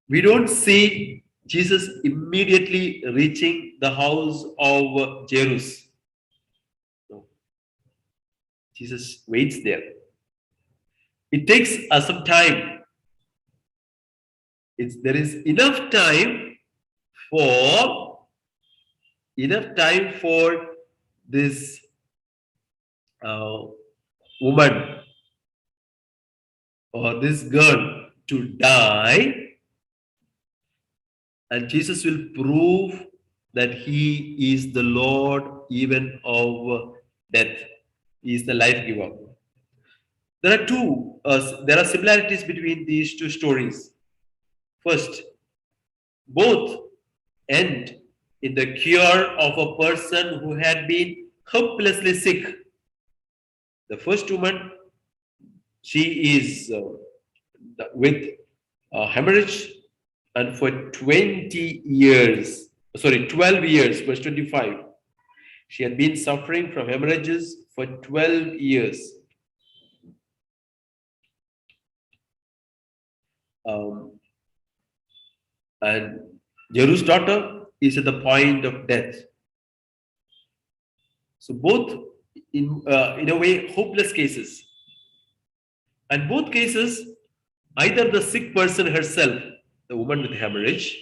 we don't see Jesus immediately reaching the house of Jairus. No. Jesus waits there. It takes some time. There is enough time for this woman or this girl to die, and Jesus will prove that he is the Lord even of death. He is the life giver. There are similarities between these two stories. First, both end in the cure of a person who had been hopelessly sick. The first woman, she is with hemorrhage, and for 12 years, verse 25, she had been suffering from hemorrhages for 12 years. And Jairus' daughter is at the point of death. So both, in a way, hopeless cases. And both cases, either the sick person herself, the woman with hemorrhage,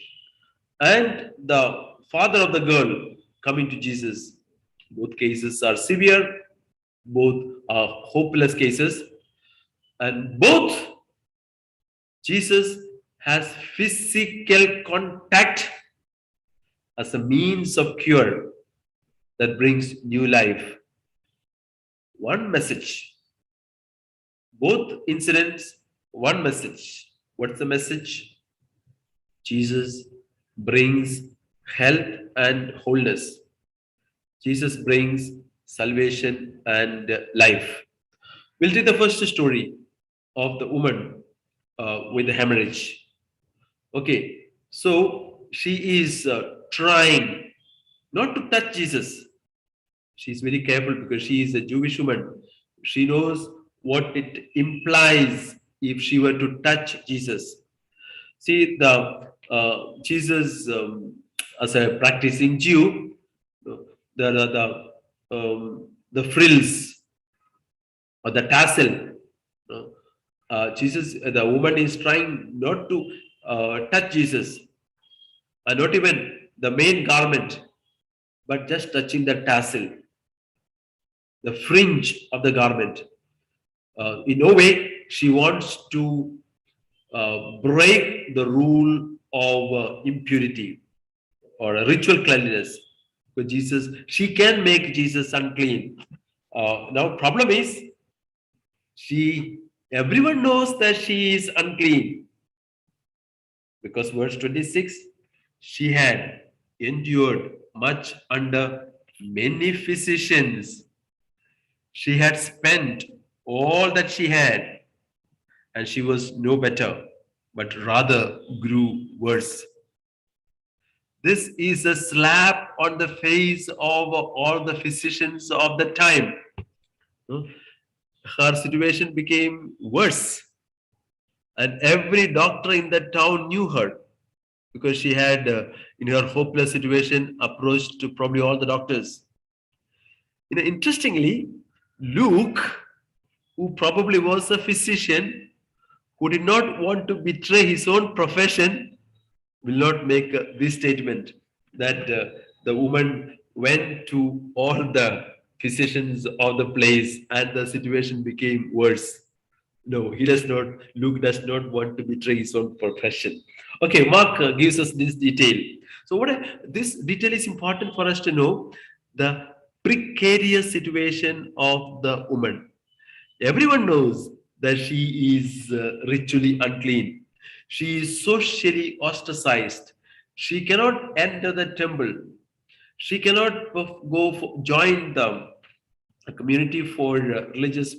and the father of the girl coming to Jesus. Both cases are severe, both are hopeless cases, and both Jesus has physical contact as a means of cure that brings new life. One message. Both incidents, one message. What's the message? Jesus brings health and wholeness. Jesus brings salvation and life. We'll read the first story of the woman with the hemorrhage. Okay, so she is trying not to touch Jesus. She's very careful because she is a Jewish woman. She knows what it implies if she were to touch Jesus. See, Jesus, as a practicing Jew, the frills or the tassel. The woman is trying not to touch Jesus, and not even the main garment, but just touching the tassel, the fringe of the garment. In no way she wants to break the rule of impurity or a ritual cleanliness. But she can make Jesus unclean. Now, problem is, everyone knows that she is unclean, because verse 26, she had endured much under many physicians. She had spent all that she had, and she was no better, but rather grew worse. This is a slap on the face of all the physicians of the time. Her situation became worse, and every doctor in the town knew her, because she had, in her hopeless situation, approached to probably all the doctors. Interestingly, Luke, who probably was a physician, who did not want to betray his own profession, will not make this statement that the woman went to all the physicians of the place and the situation became worse. No, he does not. Luke does not want to betray his own profession. Okay, Mark gives us this detail. So, this detail is important for us to know the precarious situation of the woman. Everyone knows that she is ritually unclean. She is socially ostracized. She cannot enter the temple. She cannot join the community for religious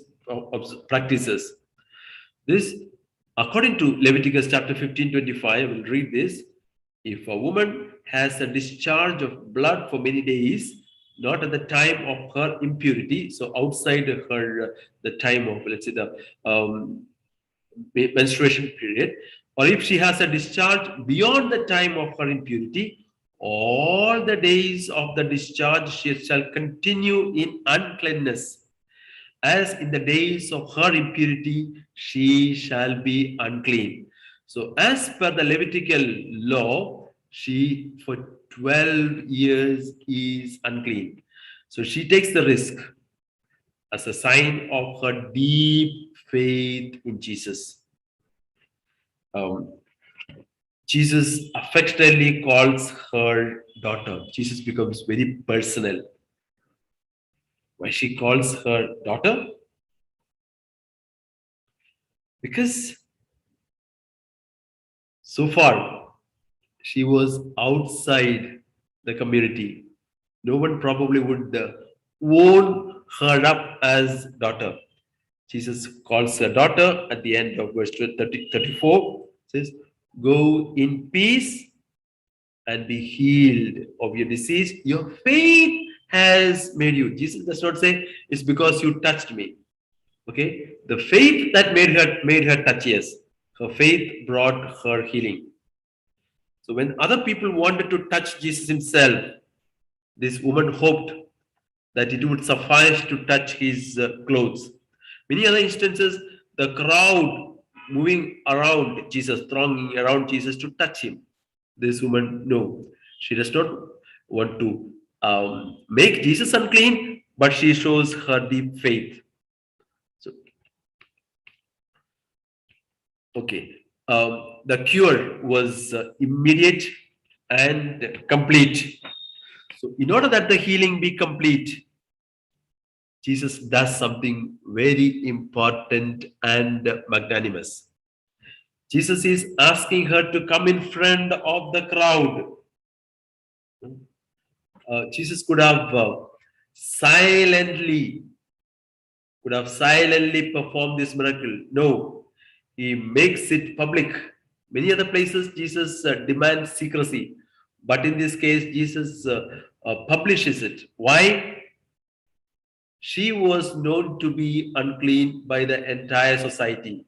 practices. This, according to Leviticus chapter 15:25, I will read this. If a woman has a discharge of blood for many days, not at the time of her impurity, so outside her the time of, let's say, the menstruation period, or if she has a discharge beyond the time of her impurity, all the days of the discharge she shall continue in uncleanness, as in the days of her impurity she shall be unclean. So, as per the Levitical law, she for 12 years is unclean. So, she takes the risk as a sign of her deep faith in Jesus. Um, Jesus affectionately calls her daughter. Jesus becomes very personal. Why she calls her daughter? Because so far she was outside the community. No one probably would own her up as daughter. Jesus calls her daughter at the end of verse 34, says, "Go in peace and be healed of your disease. Your faith has made you." Jesus does not say, "It's because you touched me." Okay? The faith that made her touch, yes. Her faith brought her healing. So when other people wanted to touch Jesus himself, this woman hoped that it would suffice to touch his clothes. Many other instances, the crowd moving around Jesus, thronging around Jesus to touch him. This woman, no, she does not want to make Jesus unclean, but she shows her deep faith. So, okay, the cure was immediate and complete. So, in order that the healing be complete, Jesus does something very important and magnanimous. Jesus is asking her to come in front of the crowd. Jesus silently could have silently performed this miracle. No, he makes it public. Many other places Jesus demands secrecy, but in this case Jesus publishes it. Why? She was known to be unclean by the entire society.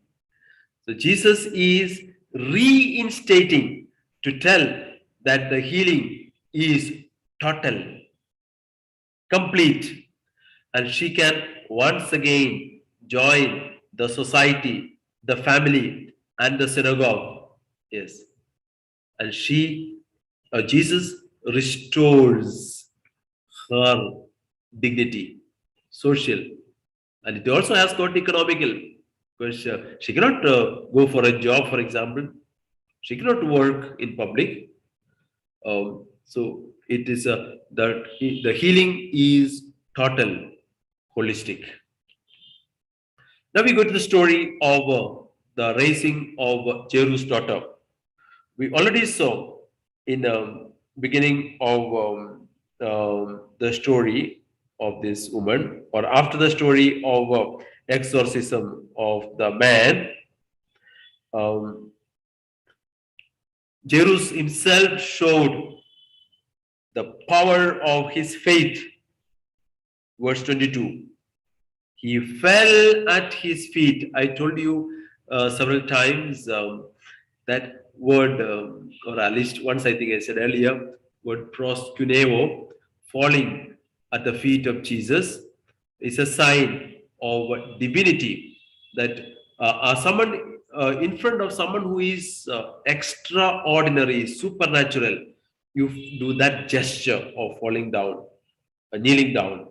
So Jesus is reinstating to tell that the healing is total, complete, and she can once again join the society, the family, and the synagogue. Yes. And Jesus restores her dignity, social, and it also has got economical, because she cannot go for a job, for example. She cannot work in public. So it is the healing is total, holistic. Now we go to the story of the raising of Jairus' daughter. We already saw in the beginning of the story of this woman, or after the story of exorcism of the man, um, Jairus himself showed the power of his faith. Verse 22. He fell at his feet. I told you several times that word, or at least once I think I said earlier, word proskuneo, falling at the feet of Jesus, is a sign of divinity, that someone in front of someone who is extraordinary, supernatural, you do that gesture of falling down, kneeling down.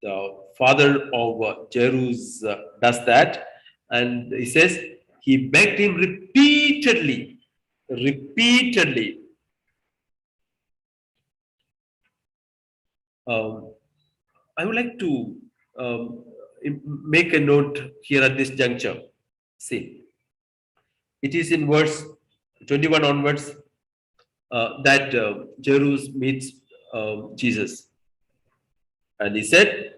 The father of Jairus does that, And he says he begged him repeatedly, repeatedly. Um, I would like to make a note here at this juncture. See, it is in verse 21 onwards that Jairus meets Jesus. And he said,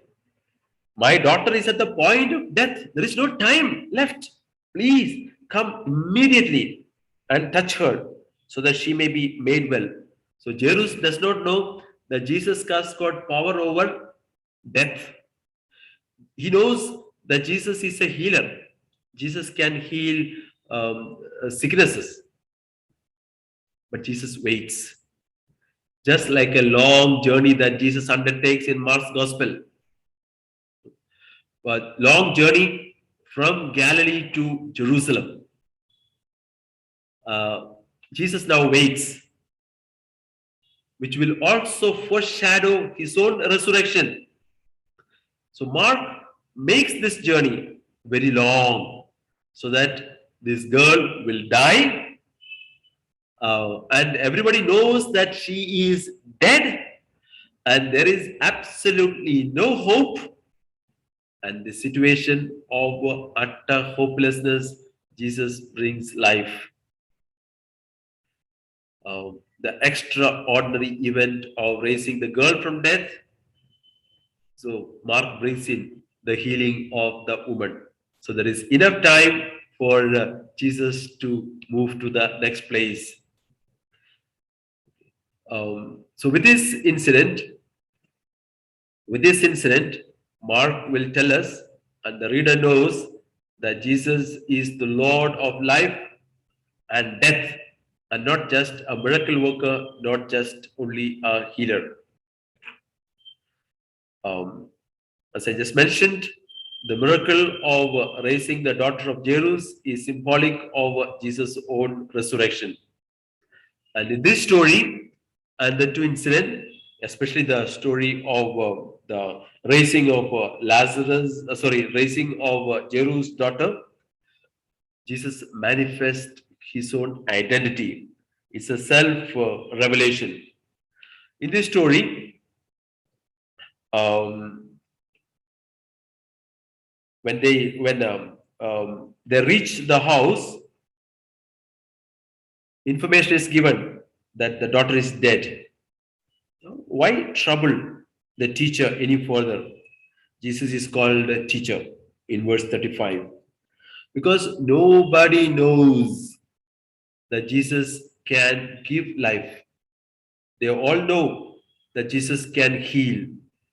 "My daughter is at the point of death. There is no time left. Please come immediately and touch her so that she may be made well." So Jairus does not know that Jesus has got power over death. He knows that Jesus is a healer. Jesus can heal sicknesses, but Jesus waits. Just like a long journey that Jesus undertakes in Mark's Gospel, but long journey from Galilee to Jerusalem. Jesus now waits, which will also foreshadow his own resurrection. So Mark makes this journey very long so that this girl will die, and everybody knows that she is dead and there is absolutely no hope. And the situation of utter hopelessness, Jesus brings life. The extraordinary event of raising the girl from death. So Mark brings in the healing of the woman. So there is enough time for Jesus to move to the next place. So with this incident, Mark will tell us, and the reader knows, that Jesus is the Lord of life and death, and not just a miracle worker, not just only a healer. As I just mentioned, the miracle of raising the daughter of Jairus is symbolic of Jesus' own resurrection. And in this story and the two incidents, especially the story of the raising of raising of Jairus' daughter, Jesus manifests his own identity. It's a self-revelation. In this story, when they reach the house, information is given that the daughter is dead. Why trouble the teacher any further? Jesus is called a teacher in verse 35. Because nobody knows that Jesus can give life. They all know that Jesus can heal,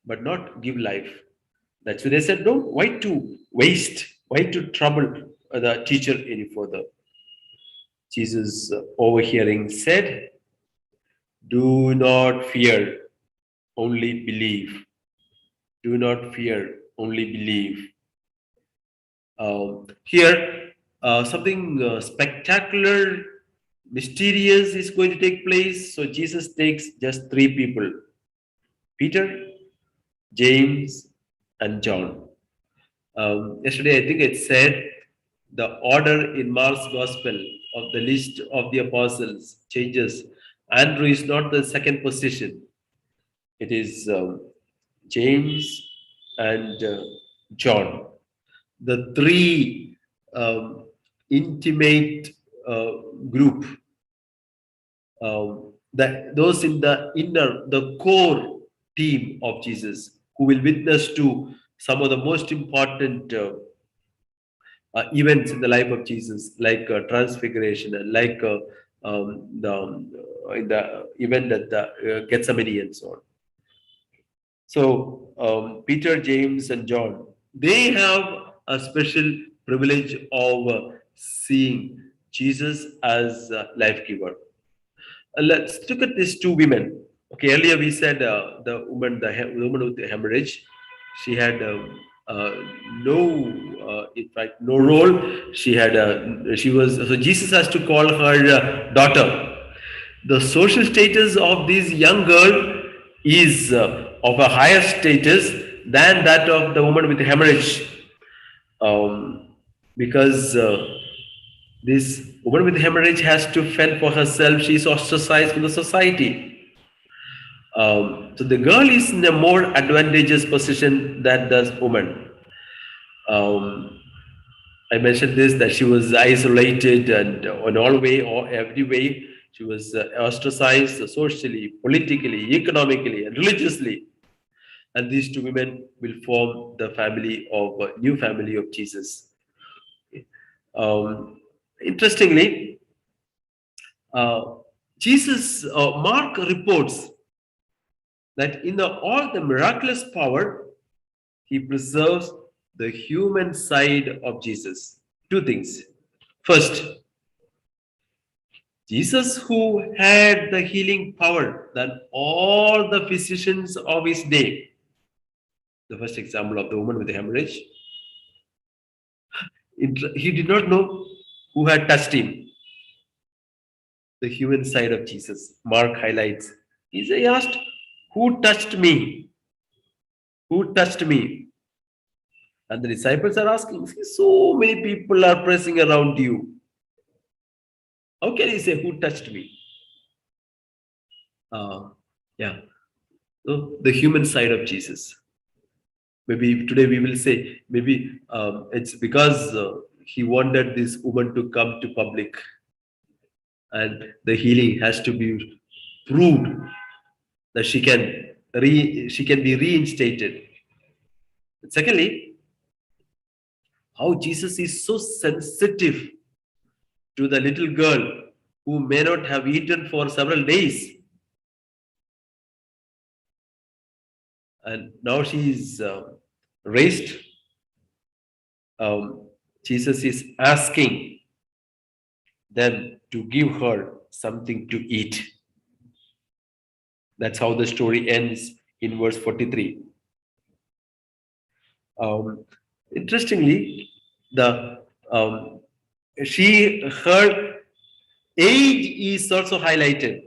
but not give life. That's why they said, no, why to waste? Why to trouble the teacher any further? Jesus, overhearing, said, "Do not fear, only believe." Do not fear, only believe. Here, something spectacular, mysterious is going to take place. So Jesus takes just three people: Peter, James, and John. Yesterday, I think it said the order in Mark's Gospel of the list of the apostles changes. Andrew is not the second position. It is James and John. The three intimate group, those in the inner, the core team of Jesus, who will witness to some of the most important events in the life of Jesus, like transfiguration and like in the event at the Gethsemane and so on. So Peter, James, and John, they have a special privilege of seeing Jesus as a life giver. Let's look at these two women. Okay, earlier we said the woman with the hemorrhage, she had in fact, no role. She was, so Jesus has to call her daughter. The social status of this young girl is of a higher status than that of the woman with hemorrhage. because this woman with hemorrhage has to fend for herself. She's ostracized from the society. So the girl is in a more advantageous position than the woman. Um, I mentioned this, that she was isolated and on all way or every way she was ostracized socially, politically, economically, and religiously. And these two women will form the family of new family of Jesus. Um, Interestingly, uh, Jesus Mark reports that in all the miraculous power, he preserves the human side of Jesus. Two things. First, Jesus, who had the healing power than all the physicians of his day. The first example of the woman with the hemorrhage. He did not know who had touched him. The human side of Jesus. Mark highlights. He asked, "Who touched me? Who touched me?" And the disciples are asking, "See, so many people are pressing around you. How can he say, who touched me?" Uh, yeah. So the human side of Jesus. Maybe today we will say, maybe it's because he wanted this woman to come to public and the healing has to be proved that she can be reinstated. Secondly, how Jesus is so sensitive to the little girl who may not have eaten for several days, and now she is raised. Jesus is asking them to give her something to eat. That's how the story ends in verse 43. Um, Interestingly, the her age is also highlighted.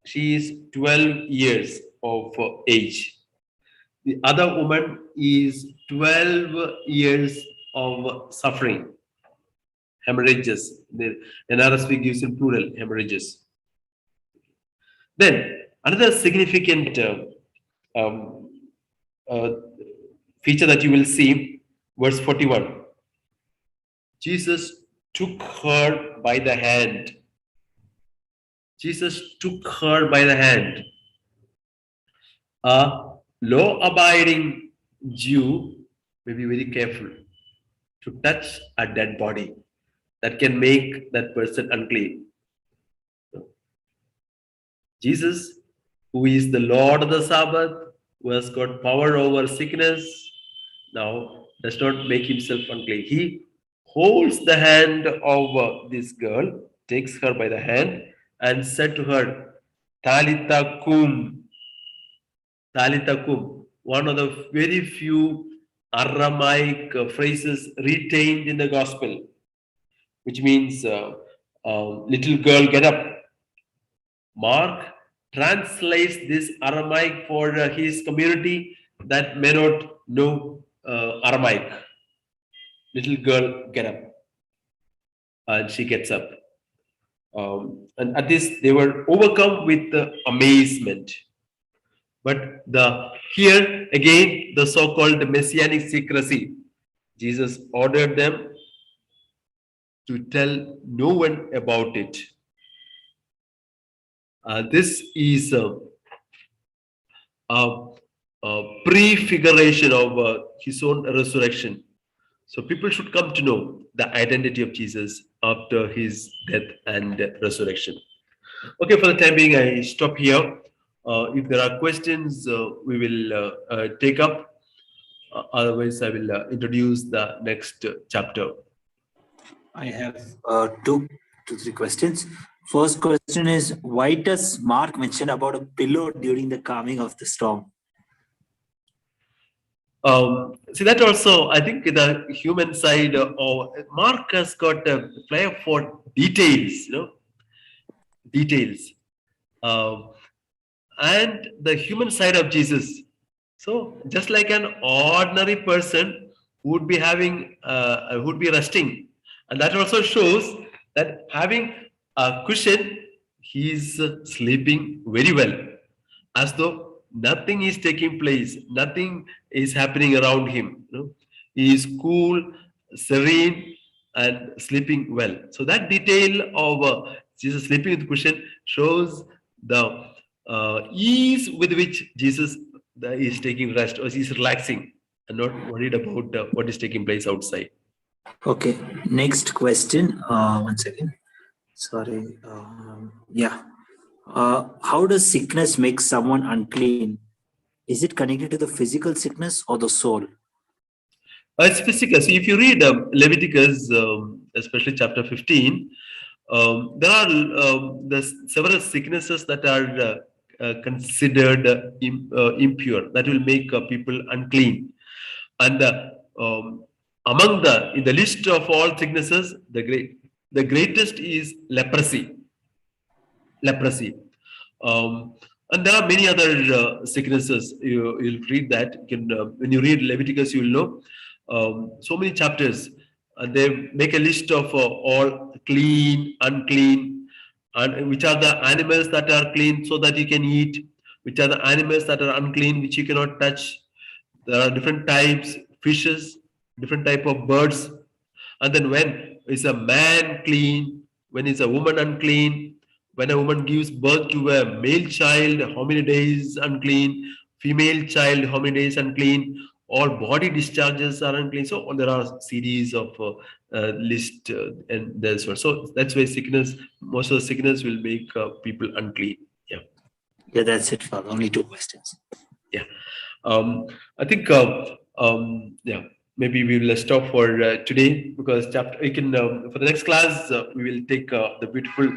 She is 12 years of age. The other woman is 12 years of suffering, hemorrhages. The NRSV gives in plural, hemorrhages. Then another significant um, uh, feature that you will see, verse 41. Jesus took her by the hand. Jesus took her by the hand. A law-abiding Jew may be very careful to touch a dead body that can make that person unclean. Jesus, who is the Lord of the Sabbath, who has got power over sickness, now does not make himself unclean. He holds the hand of this girl, takes her by the hand, and said to her, Talitha kum, Talitha kum, one of the very few Aramaic phrases retained in the gospel, which means little girl, get up. Mark translates this Aramaic for his community that may not know Aramaic. Little girl, get up. And she gets up. And at this, they were overcome with amazement. But here again, the so-called messianic secrecy. Jesus ordered them to tell no one about it. This is a prefiguration of his own resurrection. So people should come to know the identity of Jesus after his death and resurrection. Okay, for the time being, I stop here. If there are questions, we will take up. Otherwise, I will introduce the next chapter. I have two to three questions. First question is, why does Mark mention about a pillow during the calming of the storm? See that also, I think the human side of Mark has got a flair for details, details, and the human side of Jesus. So just like an ordinary person would be having, would be resting. And that also shows that having a cushion, he is sleeping very well, as though nothing is taking place, nothing is happening around him. He is cool, serene, and sleeping well. So that detail of Jesus sleeping with cushion shows the ease with which Jesus is taking rest, or is relaxing and not worried about what is taking place outside. Okay, next question. One second. Sorry. Yeah. How does sickness make someone unclean? Is it connected to the physical sickness or the soul? It's physical. So if you read Leviticus, especially chapter 15, there are there's several sicknesses that are considered impure, that will make people unclean. And among in the list of all sicknesses, the greatest is leprosy. Leprosy. Um, and there are many other sicknesses. You'll read that. When you read Leviticus, you'll know so many chapters. And they make a list of all clean, unclean, and which are the animals that are clean so that you can eat, which are the animals that are unclean, which you cannot touch. There are different types, fishes, different type of birds. And then when is a man clean, when is a woman unclean, when a woman gives birth to a male child, how many days unclean, female child, how many days unclean, all body discharges are unclean. So there are series of list and there's one. So that's why sickness, most of the sickness will make people unclean. Yeah. Yeah, that's it, Father. Only two questions. Yeah. I think yeah, maybe we will stop for today, because chapter we can for the next class we will take the beautiful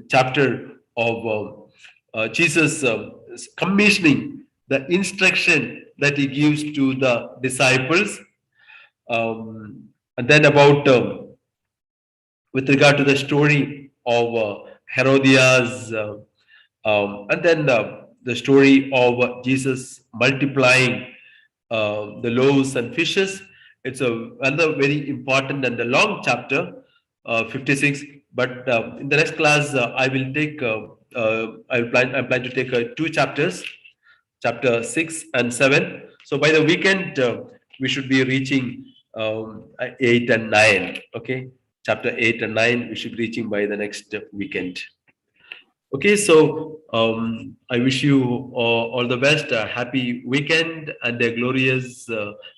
chapter of Jesus commissioning, the instruction that he gives to the disciples, and then about with regard to the story of Herodias, and then the story of Jesus multiplying the loaves and fishes. It's another very important and a long chapter, 56. But in the next class, I will take. I plan to take two chapters, chapter 6 and 7. So by the weekend, we should be reaching 8 and 9. Okay, chapter 8 and 9 we should be reaching by the next weekend. Okay, so I wish you all the best, a happy weekend and a glorious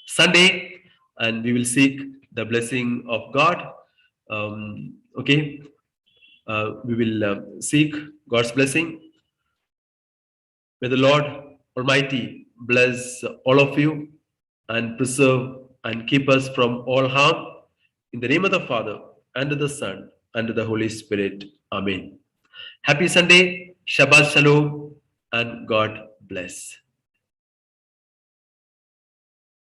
Sunday, and we will seek the blessing of God. Okay, we will seek God's blessing. May the Lord Almighty bless all of you and preserve and keep us from all harm. In the name of the Father, and of the Son, and of the Holy Spirit. Amen. Happy Sunday, Shabbat Shalom, and God bless.